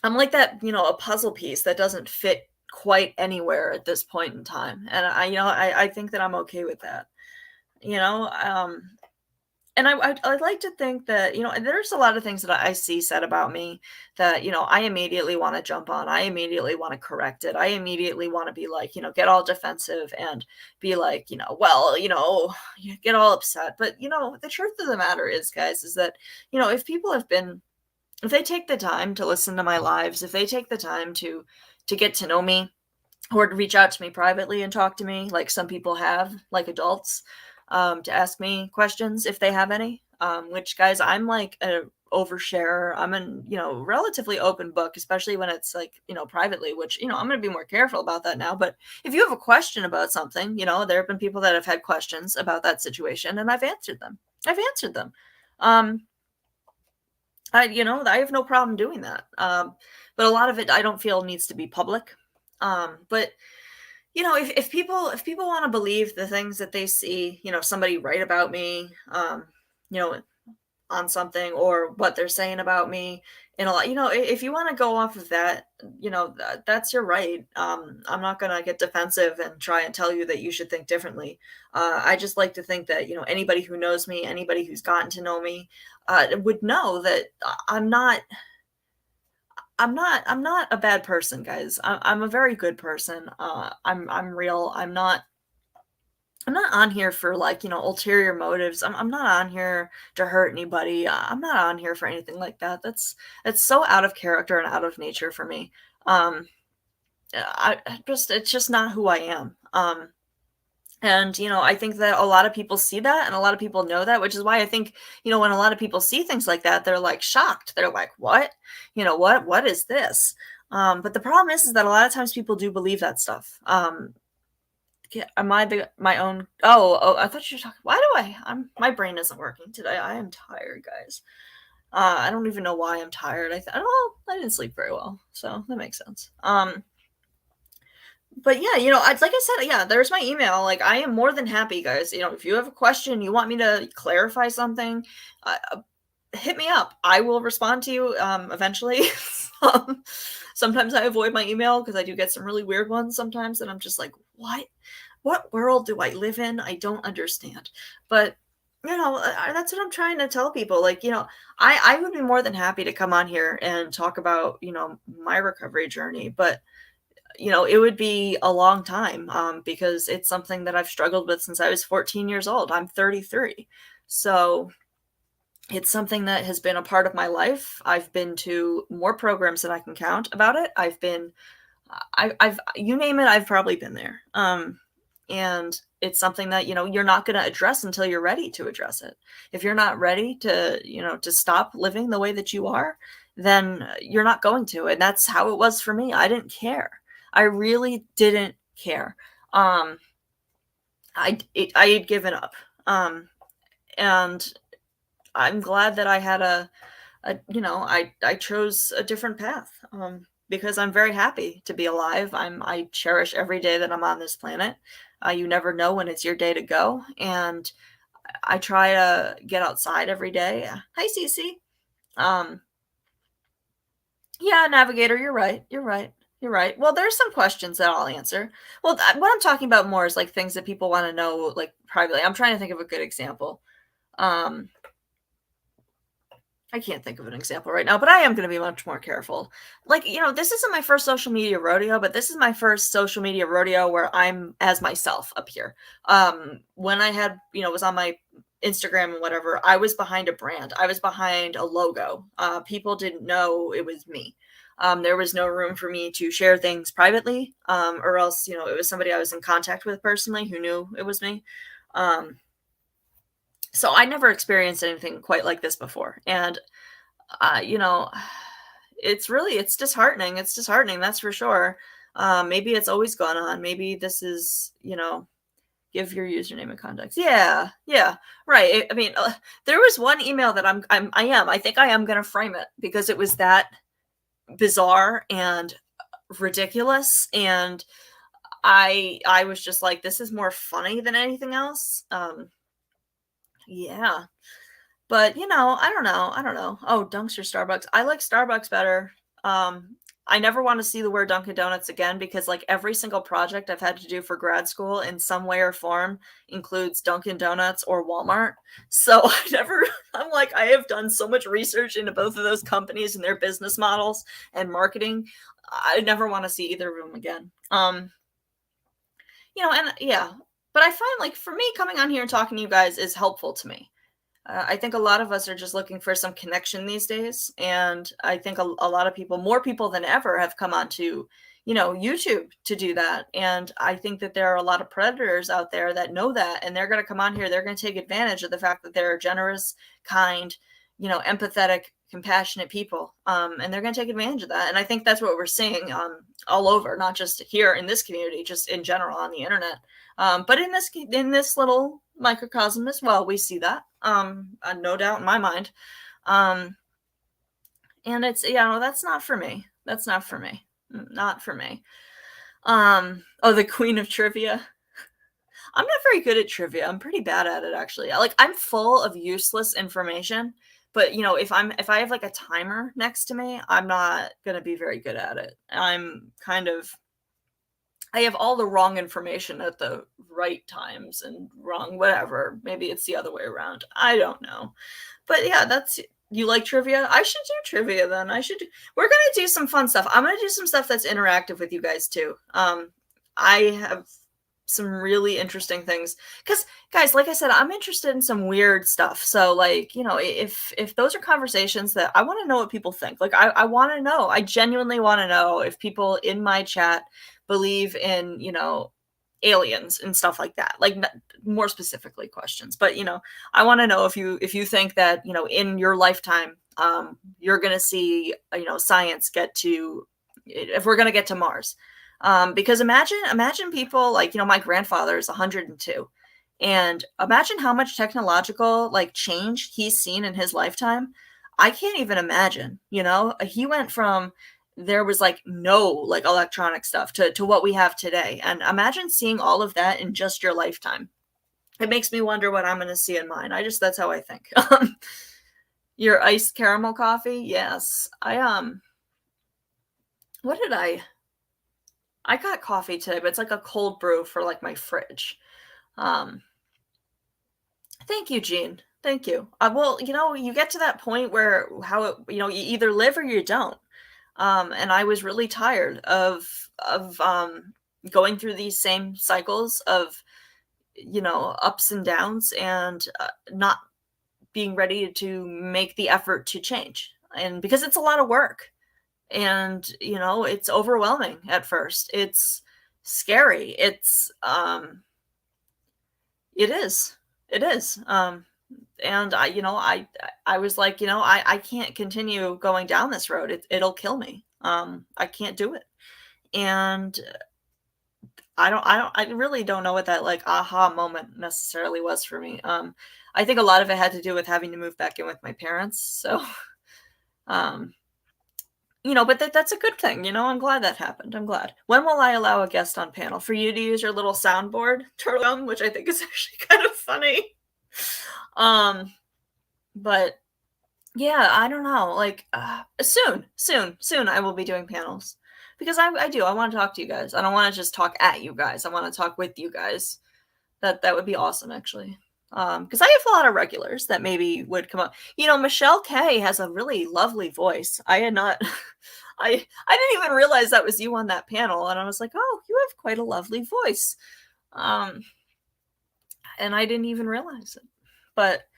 like that, a puzzle piece that doesn't fit quite anywhere at this point in time. And I think that I'm okay with that. You know, and I like to think that, there's a lot of things that I see said about me that, I immediately want to jump on. I immediately want to correct it. I immediately want to be like, get all defensive and be like, well, you get all upset. But, the truth of the matter is, guys, is that, if they take the time to listen to my lives, if they take the time to get to know me or to reach out to me privately and talk to me like some people have, like adults, to ask me questions if they have any. Which guys, I'm like a oversharer. I'm an relatively open book, especially when it's like privately. Which I'm going to be more careful about that now. But if you have a question about something, there have been people that have had questions about that situation, and I've answered them. Um, I have no problem doing that. But a lot of it I don't feel needs to be public. But if people want to believe the things that they see, somebody write about me, you know, on something or what they're saying about me in a lot, if you want to go off of that, that's your right. I'm not going to get defensive and try and tell you that you should think differently. I just like to think that, anybody who knows me, anybody who's gotten to know me, would know that I'm not a bad person, guys. I'm a very good person. I'm real. I'm not on here for like, ulterior motives. I'm not on here to hurt anybody. I'm not on here for anything like that. That's so out of character and out of nature for me. Um it's just not who I am. And I think that a lot of people see that and a lot of people know that, which is why I think, when a lot of people see things like that, they're like shocked. They're like, what? What is this? But the problem is that a lot of times people do believe that stuff. Yeah, am I my own? Oh, I thought you were talking. Why do my brain isn't working today. I am tired, guys. I don't even know why I'm tired. I didn't sleep very well, so that makes sense. But yeah, like I said, yeah, there's my email. Like, I am more than happy, guys. If you have a question, you want me to clarify something, hit me up. I will respond to you eventually. Sometimes I avoid my email because I do get some really weird ones sometimes, and I'm just like, what world do I live in? I don't understand. But that's what I'm trying to tell people. Like, I would be more than happy to come on here and talk about my recovery journey, but it would be a long time, because it's something that I've struggled with since I was 14 years old. I'm 33. So it's something that has been a part of my life. I've been to more programs than I can count about it. I've you name it, I've probably been there. And it's something that, you're not going to address until you're ready to address it. If you're not ready to stop living the way that you are, then you're not going to. And that's how it was for me. I didn't care. I really didn't care. I had given up. And I'm glad that I had I chose a different path, because I'm very happy to be alive. I cherish every day that I'm on this planet. You never know when it's your day to go, and I try to get outside every day. Hi, Cece. Um, yeah, Navigator, you're right. You're right. You're right. Well, there's some questions that I'll answer. Well, what I'm talking about more is like things that people want to know, like privately. I'm trying to think of a good example. Um, I can't think of an example right now, but I am going to be much more careful. Like, this isn't my first social media rodeo, but this is my first social media rodeo where I'm as myself up here. When I had, was on my Instagram and whatever, I was behind a brand. I was behind a logo. People didn't know it was me. There was no room for me to share things privately, or else, it was somebody I was in contact with personally who knew it was me. So I never experienced anything quite like this before. And, uh, you know, it's disheartening. It's disheartening. That's for sure. Maybe it's always gone on. Maybe this is, give your username and context. Yeah. Yeah. Right. I mean, there was one email that I think I am going to frame it because it was that bizarre and ridiculous. And I was just like, this is more funny than anything else. Yeah. But, I don't know. I don't know. Oh, Dunks or Starbucks. I like Starbucks better. I never want to see the word Dunkin' Donuts again because, like, every single project I've had to do for grad school in some way or form includes Dunkin' Donuts or Walmart. So I'm like, I have done so much research into both of those companies and their business models and marketing. I never want to see either of them again. And yeah, but I find like for me, coming on here and talking to you guys is helpful to me. I think a lot of us are just looking for some connection these days. And I think a lot of people, more people than ever, have come onto, YouTube to do that. And I think that there are a lot of predators out there that know that. And they're going to come on here. They're going to take advantage of the fact that they're generous, kind, empathetic, compassionate people. And they're going to take advantage of that. And I think that's what we're seeing all over, not just here in this community, just in general on the internet. But in this little microcosm as well, we see that. No doubt in my mind. And it's that's not for me. That's not for me. Not for me. Oh, the queen of trivia. I'm not very good at trivia. I'm pretty bad at it actually. I'm full of useless information, but if I have like a timer next to me, I'm not going to be very good at it. I have all the wrong information at the right times and wrong whatever. Maybe it's the other way around. I don't know. But yeah, you like trivia? I should do trivia then. We're going to do some fun stuff. I'm going to do some stuff that's interactive with you guys too. I have some really interesting things because guys, like I said, I'm interested in some weird stuff. So like, if those are conversations that I want to know what people think, like I want to know, I genuinely want to know if people in my chat believe in, aliens and stuff like that, like more specifically questions. But, I want to know if you think that, in your lifetime, you're going to see, science if we're going to get to Mars. Because imagine people like, my grandfather is 102 and imagine how much technological like change he's seen in his lifetime. I can't even imagine, he went from there was like no like electronic stuff to what we have today. And imagine seeing all of that in just your lifetime. It makes me wonder what I'm going to see in mine. That's how I think. Your iced caramel coffee. Yes. What did I got coffee today, but it's like a cold brew for like my fridge. Thank you, Jean. Thank you. Well, you get to that point where you either live or you don't. And I was really tired of going through these same cycles of, ups and downs, and not being ready to make the effort to change. And because it's a lot of work, and it's overwhelming at first. It's scary. It is. It is. And I was like, I can't continue going down this road. It'll kill me. I can't do it. And I really don't know what that like aha moment necessarily was for me. I think a lot of it had to do with having to move back in with my parents. So, um, but that's a good thing. I'm glad that happened. I'm glad. When will I allow a guest on panel for you to use your little soundboard, Turtle Gum, which I think is actually kind of funny. But yeah, I don't know. Like, soon I will be doing panels, because I do. I want to talk to you guys. I don't want to just talk at you guys. I want to talk with you guys. That would be awesome, actually. Because I have a lot of regulars that maybe would come up. Michelle K has a really lovely voice. I had not, I didn't even realize that was you on that panel, and I was like, oh, you have quite a lovely voice. And I didn't even realize it. But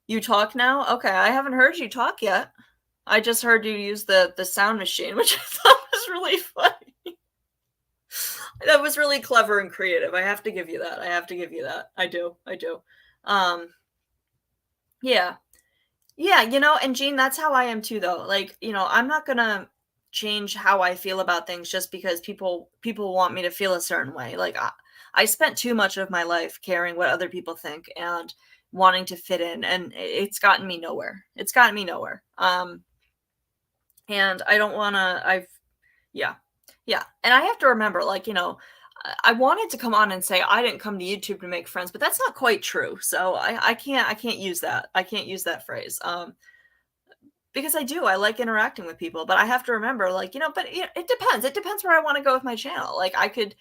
you talk now? Okay, I haven't heard you talk yet. I just heard you use the sound machine, which I thought was really funny. That was really clever and creative. I have to give you that. I do. Yeah. Yeah, and Jean, that's how I am too, though. Like, I'm not gonna change how I feel about things just because people want me to feel a certain way. Like, I spent too much of my life caring what other people think and wanting to fit in, and it's gotten me nowhere. And I don't want to. Yeah. And I have to remember, like, I wanted to come on and say I didn't come to YouTube to make friends, but that's not quite true. So I can't use that. I can't use that phrase. Because I like interacting with people, but I have to remember, like, but it depends. It depends where I want to go with my channel. Like, I could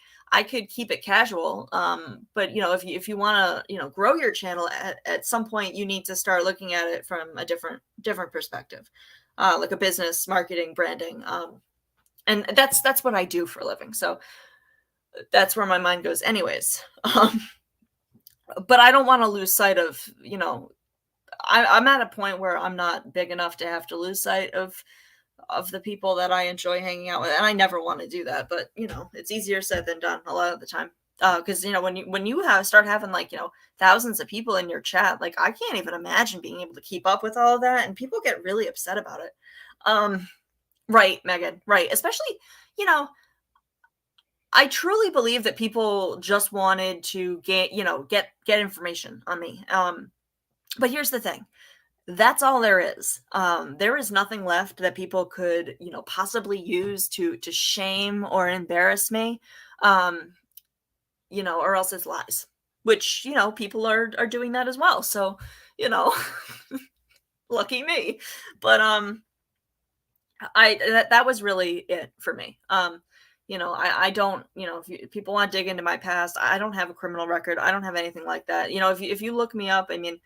keep it casual. But if you want to, grow your channel at some point, you need to start looking at it from a different perspective, like a business, marketing, branding. And that's what I do for a living. So that's where my mind goes anyways. But I don't want to lose sight of, I'm at a point where I'm not big enough to have to lose sight of the people that I enjoy hanging out with. And I never want to do that, but it's easier said than done a lot of the time. Cause when you start having, like, thousands of people in your chat, like, I can't even imagine being able to keep up with all of that. And people get really upset about it. Right, Megan. Right. Especially, I truly believe that people just wanted to get information on me. But here's the thing. That's all there is. There is nothing left that people could, possibly use to shame or embarrass me. Or else it's lies, which, people are doing that as well. So, lucky me. But that was really it for me. I don't, if people want to dig into my past, I don't have a criminal record. I don't have anything like that. If you look me up, I mean,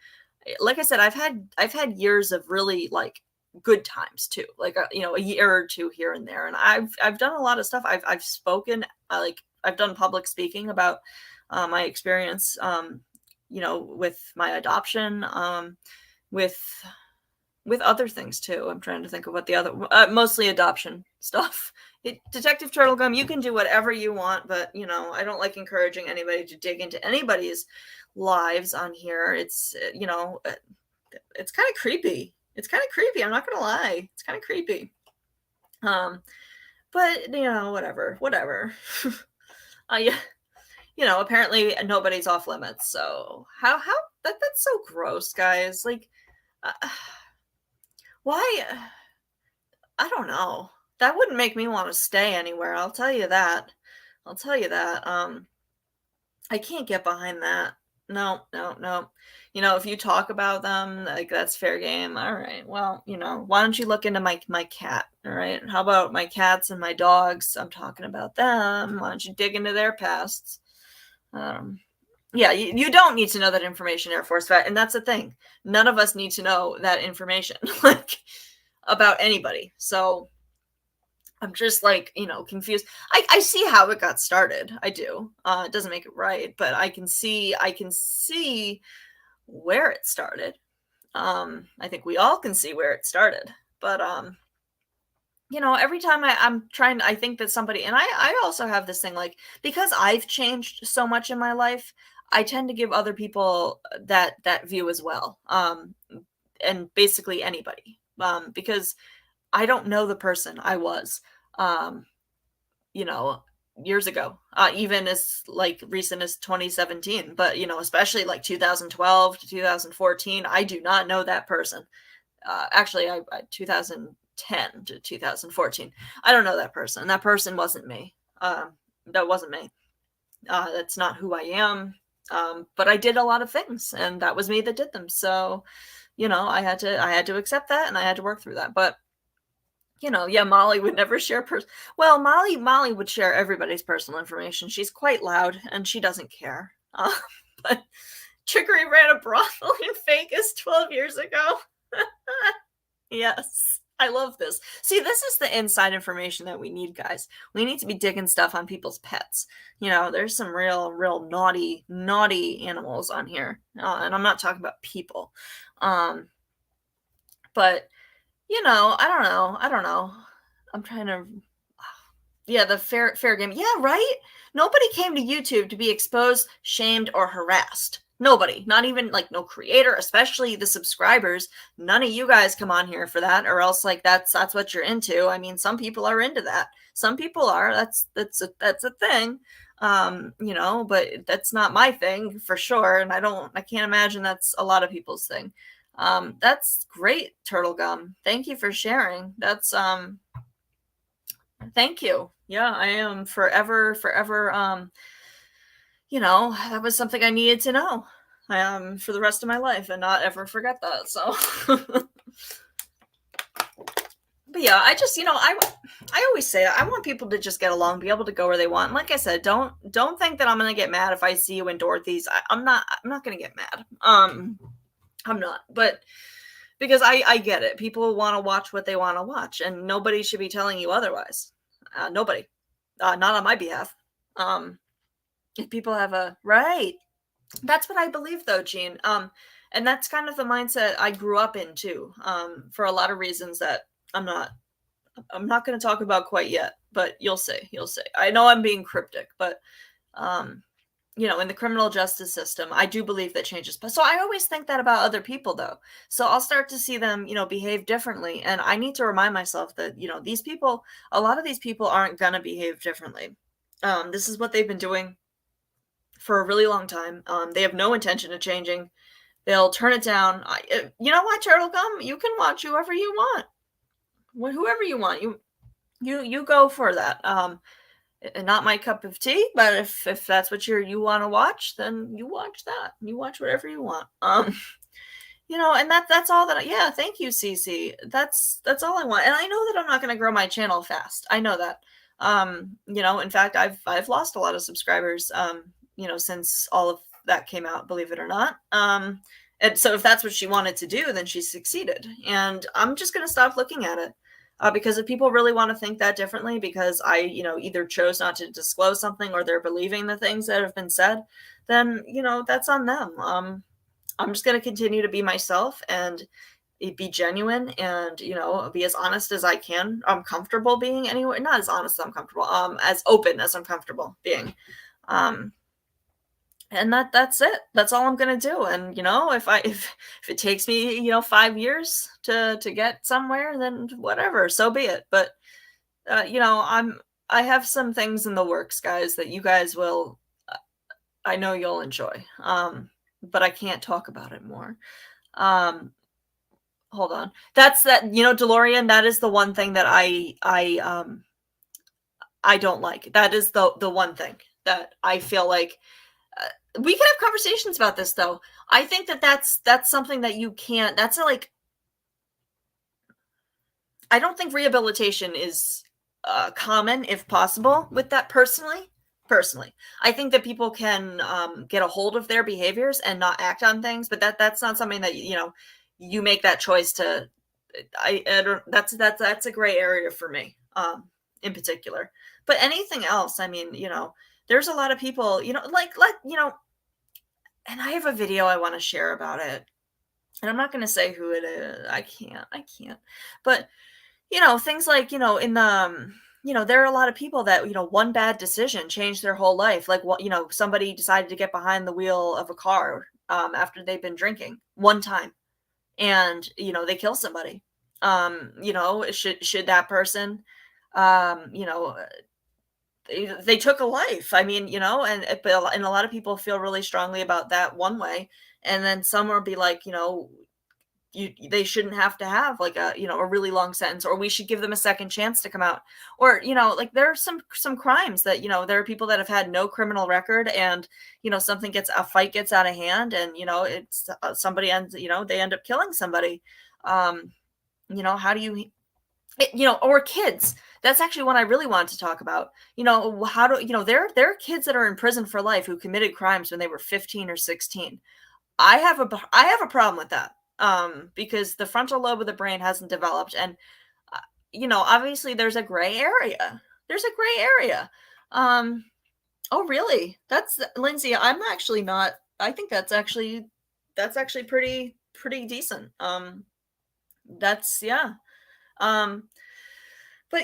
like I said, I've had years of really, like, good times too, like, a year or two here and there. And I've done a lot of stuff. I've spoken, I've done public speaking about my experience, with my adoption, with other things too. I'm trying to think of what the other, mostly adoption stuff. Detective Turtlegum, you can do whatever you want, but I don't like encouraging anybody to dig into anybody's lives on here. It's it's kind of creepy. I'm not gonna lie. It's kind of creepy. But whatever. Apparently nobody's off limits. So how that's so gross, guys. Like, why? I don't know. That wouldn't make me want to stay anywhere. I'll tell you that. I can't get behind that. No. If you talk about them, like, that's fair game. All right. Well, why don't you look into my cat? All right. How about my cats and my dogs? I'm talking about them. Why don't you dig into their pasts? Yeah, you don't need to know that information, Air Force vet. And that's the thing. None of us need to know that information, like, about anybody. So, I'm just like, confused. I see how it got started. I do. It doesn't make it right, but I can see where it started. I think we all can see where it started. But every time I'm trying, I think that somebody, and I also have this thing, like, because I've changed so much in my life, I tend to give other people that view as well. And basically anybody. Because I don't know the person I was. Um, you know, years ago, even as like recent as 2017, but especially like 2012 to 2014, I do not know that person. Actually, I 2010 to 2014, I don't know that person. That person wasn't me. That wasn't me. That's not who I am. But I did a lot of things, and that was me that did them. So, I had to accept that, and I had to work through that. But yeah, Molly would never share well, Molly would share everybody's personal information. She's quite loud and she doesn't care. But Trickery ran a brothel in Vegas 12 years ago. Yes. I love this. See, this is the inside information that we need, guys. We need to be digging stuff on people's pets. There's some real naughty animals on here. And I'm not talking about people. But I don't know. I'm trying to. Yeah, the fair game. Yeah, right? Nobody came to YouTube to be exposed, shamed, or harassed. Nobody. Not even, like, no creator, especially the subscribers. None of you guys come on here for that, or else, like, that's what you're into. I mean, some people are into that. Some people are. That's a thing. But that's not my thing for sure, and I can't imagine that's a lot of people's thing. That's great, Turtle Gum. Thank you for sharing. That's thank you. Yeah, I am forever, that was something I needed to know. For the rest of my life and not ever forget that. So but yeah, I just, I always say I want people to just get along, be able to go where they want. And like I said, don't think that I'm gonna get mad if I see you in Dorothy's. I'm not gonna get mad. I'm not, but because I get it. People want to watch what they want to watch, and nobody should be telling you otherwise. Nobody, not on my behalf. If people have a right, that's what I believe, though, Gene. And that's kind of the mindset I grew up in too. For a lot of reasons that I'm not going to talk about quite yet, but you'll see. I know I'm being cryptic, but in the criminal justice system, I do believe that changes. But so I always think that about other people, though. So I'll start to see them, behave differently. And I need to remind myself that, these people, a lot of these people aren't going to behave differently. This is what they've been doing for a really long time. They have no intention of changing. They'll turn it down. You know what, Turtle Gum? You can watch whoever you want. Whoever you want. You go for that. Not my cup of tea, but if that's what you want to watch, then you watch that. You watch whatever you want. And that's all that. Yeah, thank you, Cece. That's all I want. And I know that I'm not going to grow my channel fast. I know that. In fact, I've lost a lot of subscribers. Since all of that came out, believe it or not. And so if that's what she wanted to do, then she succeeded. And I'm just going to stop looking at it. Because if people really want to think that differently, because I, either chose not to disclose something or they're believing the things that have been said, then, that's on them. I'm just going to continue to be myself and be genuine and, be as honest as I can. I'm comfortable being anyway, not as honest as I'm comfortable, as open as I'm comfortable being. And that's it. That's all I'm gonna do. And if it takes me 5 years to get somewhere, then whatever, so be it. But I have some things in the works, guys, that you guys will. I know you'll enjoy. But I can't talk about it more. Hold on. That's that. DeLorean. That is the one thing that I don't like. That is the one thing that I feel like. We can have conversations about this, though. I think that's something that you can't. That's I don't think rehabilitation is common, if possible, with that personally. I think that people can get a hold of their behaviors and not act on things, but that's not something that you make that choice to. I don't. That's a gray area for me. in particular. But anything else, I mean, there's a lot of people, and I have a video I want to share about it. And I'm not going to say who it is. I can't. But, things like, in the, there are a lot of people that, one bad decision changed their whole life. Like, what, somebody decided to get behind the wheel of a car after they've been drinking one time, and, they kill somebody. Should that person, um, you know, they took a life. I mean, and a lot of people feel really strongly about that one way, and then some will be like, they shouldn't have to have like a really long sentence, or we should give them a second chance to come out. Or like there are some crimes that there are people that have had no criminal record, and a fight gets out of hand, and it's somebody ends, they end up killing somebody. um how do you or kids. That's actually one I really wanted to talk about. How do there are kids that are in prison for life who committed crimes when they were 15 or 16. I have a problem with that, because the frontal lobe of the brain hasn't developed, and obviously there's a gray area. There's a gray area. Oh, really? That's Lindsay. I'm actually not. I think that's actually pretty decent. That's yeah. Um, but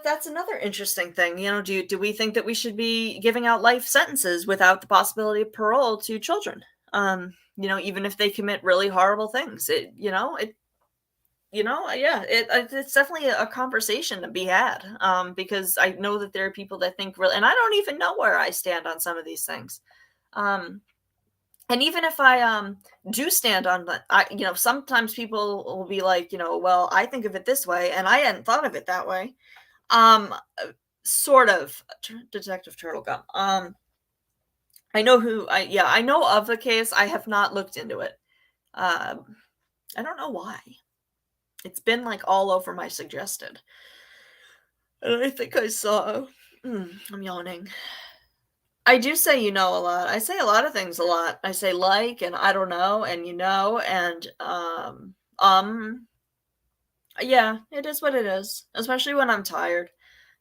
that's another interesting thing. Do we think that we should be giving out life sentences without the possibility of parole to children? Even if they commit really horrible things. Yeah, it's definitely a conversation to be had. Because I know that there are people that think really, and I don't even know where I stand on some of these things. Um, and even if I do stand on that, sometimes people will be like, well, I think of it this way, and I hadn't thought of it that way. Um, sort of, Detective Turtlegum. I know of the case. I have not looked into it. I don't know why. It's been like all over my suggested. And I think I saw. I'm yawning. I do say a lot. I say a lot of things a lot. I say like and I don't know and and yeah, it is what it is. Especially when I'm tired.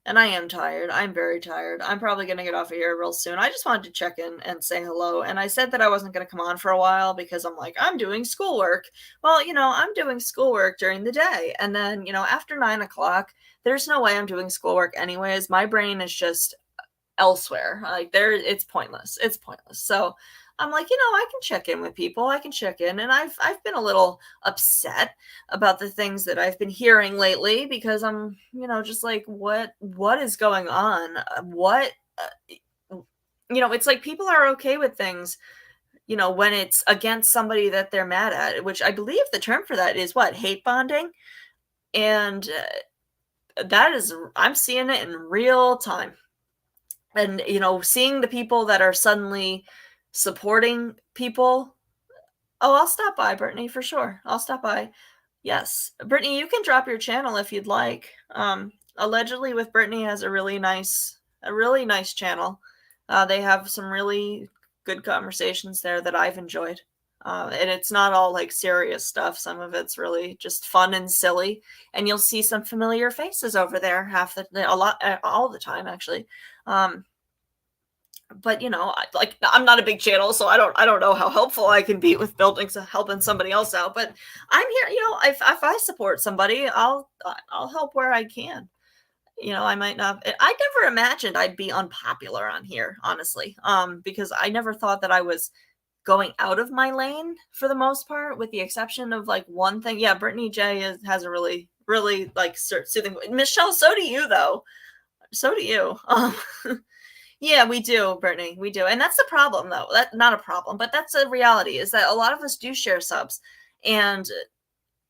And I am tired. I'm very tired. I'm probably going to get off of here real soon. I just wanted to check in and say hello. And I said that I wasn't going to come on for a while because I'm like, I'm doing schoolwork. Well, I'm doing schoolwork during the day. And then, after 9 o'clock, there's no way I'm doing schoolwork anyways. My brain is just elsewhere. Like it's pointless. It's pointless. So I'm like, I can check in with people. I can check in. And I've been a little upset about the things that I've been hearing lately, because I'm, just like, what is going on? It's like people are okay with things, when it's against somebody that they're mad at, which I believe the term for that is what? Hate bonding. And I'm seeing it in real time. And, seeing the people that are suddenly supporting people. Oh, I'll stop by, Brittany, for sure. I'll stop by. Yes. Brittany, you can drop your channel if you'd like. Allegedly with Brittany has a really nice channel. They have some really good conversations there that I've enjoyed. And it's not all like serious stuff. Some of it's really just fun and silly. And you'll see some familiar faces over there all the time, actually. But I'm not a big channel, so I don't know how helpful I can be with helping somebody else out. But I'm here, if I support somebody, I'll help where I can. I might not. I never imagined I'd be unpopular on here, honestly. Because I never thought that I was going out of my lane for the most part, with the exception of like one thing. Yeah, Brittany J has a really, really like soothing. Michelle, so do you though. So do you. Yeah, we do, Brittany. We do. And that's the problem, though. That's not a problem, but that's a reality, is that a lot of us do share subs. And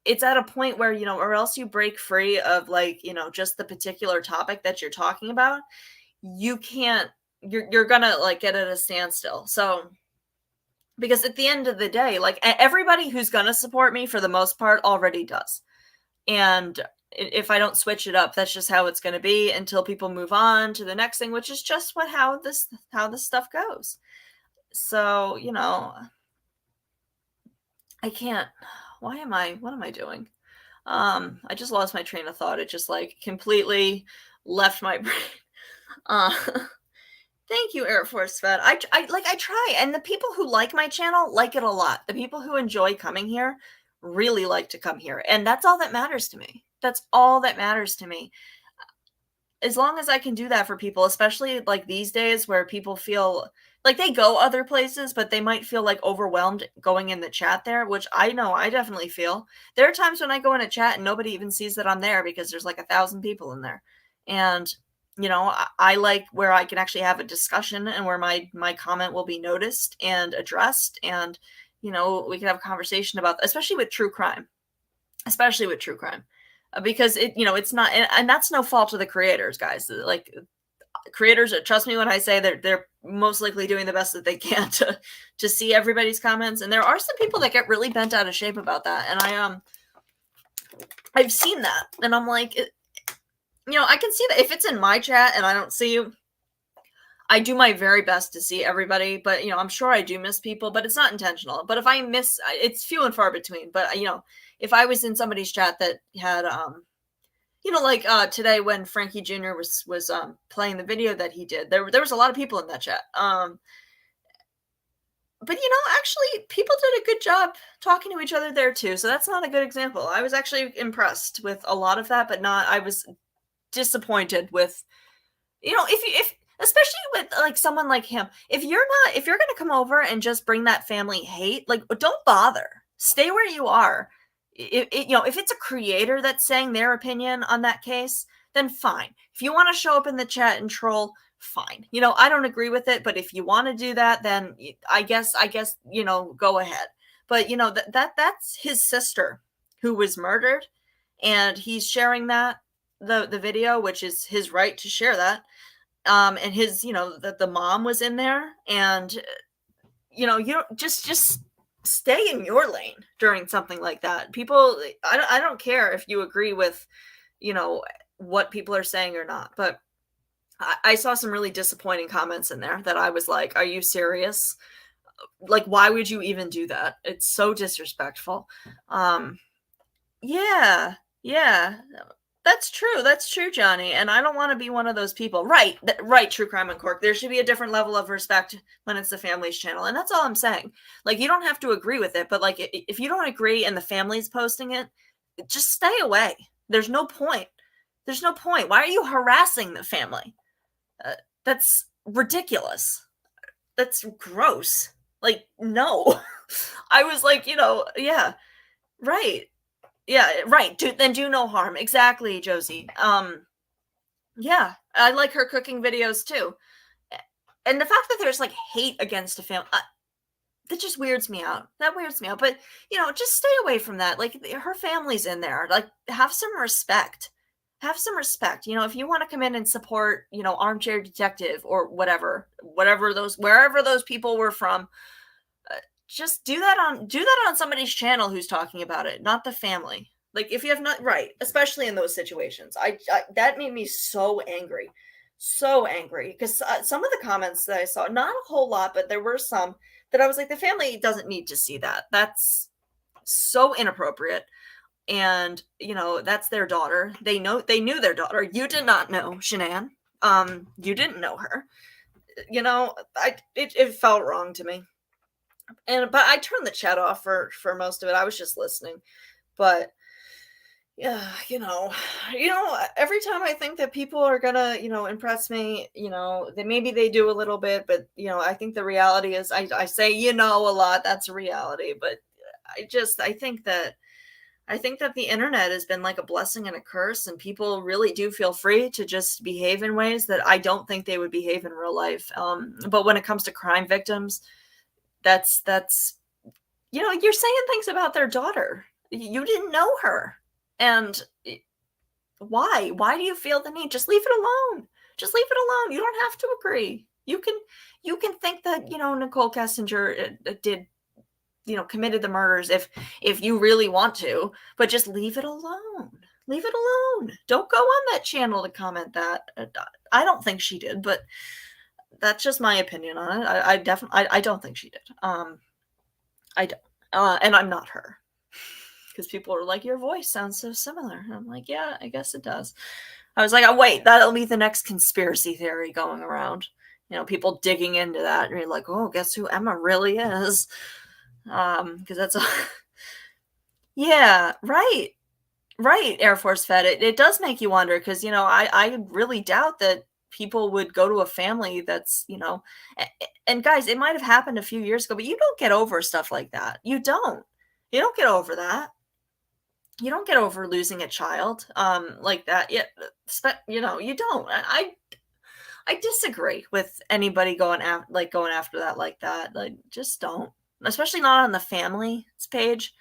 it's at a point where, or else you break free of like, just the particular topic that you're talking about. You can't, you're gonna like get at a standstill. So, because at the end of the day, like everybody who's gonna support me for the most part already does. And if I don't switch it up, that's just how it's going to be until people move on to the next thing, which is just how this stuff goes. So, I can't. What am I doing? I just lost my train of thought. It just like completely left my brain. Uh, thank you, Air Force Fed. I try, and the people who like my channel like it a lot. The people who enjoy coming here really like to come here, and that's all that matters to me. That's all that matters to me. As long as I can do that for people, especially like these days where people feel like they go other places, but they might feel like overwhelmed going in the chat there, which I know I definitely feel. There are times when I go in a chat and nobody even sees that I'm there because there's like 1,000 people in there. And, you know, I like where I can actually have a discussion and where my comment will be noticed and addressed. And, you know, we can have a conversation about, especially with true crime, because it's not, and that's no fault of the creators, guys. Like, creators, trust me when I say they're most likely doing the best that they can to see everybody's comments, and there are some people that get really bent out of shape about that, and I've seen that, and I'm like, I can see that if it's in my chat and I don't see you, I do my very best to see everybody, but I'm sure I do miss people, but it's not intentional. But if I miss, it's few and far between. But if I was in somebody's chat that had like today when Frankie Jr. was playing the video that he did, there was a lot of people in that chat. But actually people did a good job talking to each other there too. So that's not a good example. I was actually impressed with a lot of that, but I was disappointed with, if especially with like someone like him, if you're going to come over and just bring that family hate, like, don't bother. Stay where you are. If it's a creator that's saying their opinion on that case, then fine. If you want to show up in the chat and troll, fine. I don't agree with it, but if you want to do that, then I guess, go ahead. But that's his sister who was murdered, and he's sharing that the video, which is his right to share that. And his, that the mom was in there, and you don't just stay in your lane during something like that. People, I don't care if you agree with, what people are saying or not, but I saw some really disappointing comments in there that I was like, are you serious? Like, why would you even do that? It's so disrespectful. Yeah. That's true, Johnny. And I don't want to be one of those people. Right, True Crime and Cork. There should be a different level of respect when it's the family's channel. And that's all I'm saying. Like, you don't have to agree with it, but like, if you don't agree and the family's posting it, just stay away. There's no point. Why are you harassing the family? That's ridiculous. That's gross. Like, no. I was like, yeah, right. Yeah, right. Then do no harm. Exactly, Josie. Yeah, I like her cooking videos too. And the fact that there's like hate against a family, that just weirds me out. That weirds me out. But, just stay away from that. Like, her family's in there. Like, have some respect. Have some respect. If you want to come in and support, Armchair Detective or wherever those people were from, just do that on somebody's channel who's talking about it, not the family. Like, if you have not, right, especially in those situations. I that made me so angry because some of the comments that I saw, not a whole lot, but there were some that I was like, the family doesn't need to see that. That's so inappropriate. And that's their daughter. They knew their daughter. You did not know Shanann. You didn't know her. It felt wrong to me. But I turned the chat off for most of it. I was just listening. But yeah, every time I think that people are gonna, impress me, maybe they do a little bit, but I think the reality is I say a lot. That's a reality. But I think that the internet has been like a blessing and a curse, and people really do feel free to just behave in ways that I don't think they would behave in real life. But when it comes to crime victims, that's you're saying things about their daughter. You didn't know her. And why do you feel the need? Just leave it alone. You don't have to agree. You can think that Nicole Kessinger did committed the murders if you really want to, but just leave it alone. Don't go on that channel to comment that. I don't think she did, but that's just my opinion on it. I definitely don't think she did. I don't. And I'm not her. Because people are like, your voice sounds so similar. And I'm like, yeah, I guess it does. I was like, oh, wait, that'll be the next conspiracy theory going around. People digging into that, and you're like, oh, guess who Emma really is? Because that's yeah, right. Right, Air Force Fed. It does make you wonder because, I really doubt that people would go to a family that's, and guys, it might have happened a few years ago, but you don't get over stuff like that. You don't. You don't get over that. You don't get over losing a child like that. Yeah, you don't. I disagree with anybody going after that like that. Like, just don't. Especially not on the families page.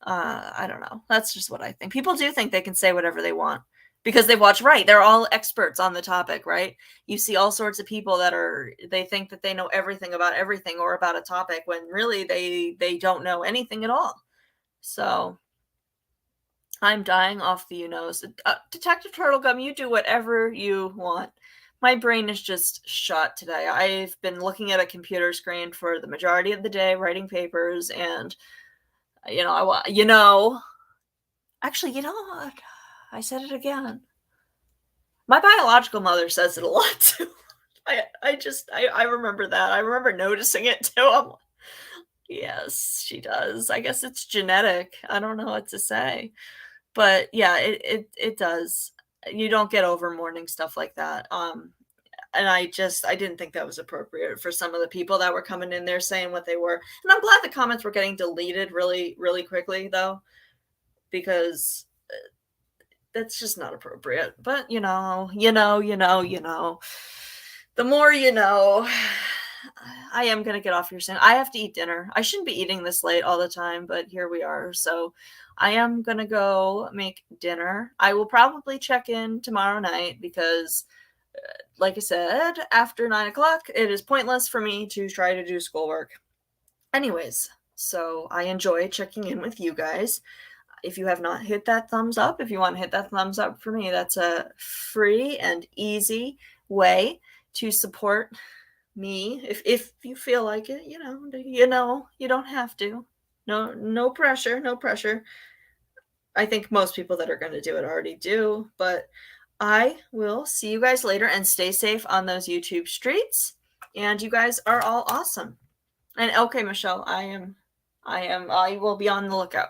I don't know. That's just what I think. People do think they can say whatever they want because they watch, right. They're all experts on the topic, right? You see all sorts of people they think that they know everything about everything or about a topic when really they don't know anything at all. So I'm dying off the Detective Turtlegum, you do whatever you want. My brain is just shot today. I've been looking at a computer screen for the majority of the day, writing papers, and actually, you know what? I said it again. My biological mother says it a lot too. I remember that. I remember noticing it too. Yes, she does. I guess it's genetic. I don't know what to say. But yeah, it does. You don't get over mourning stuff like that. And I didn't think that was appropriate for some of the people that were coming in there saying what they were. And I'm glad the comments were getting deleted really, really quickly though, because that's just not appropriate. But the more you know. I am going to get off here soon. I have to eat dinner. I shouldn't be eating this late all the time, but here we are. So I am going to go make dinner. I will probably check in tomorrow night because, like I said, after 9 o'clock, it is pointless for me to try to do schoolwork. Anyways, so I enjoy checking in with you guys. If you have not hit that thumbs up, if you want to hit that thumbs up for me, that's a free and easy way to support me if you feel like it. You don't have to. No pressure. I think most people that are going to do it already do, but I will see you guys later, and stay safe on those YouTube streets, and you guys are all awesome. And okay, Michelle, I will be on the lookout.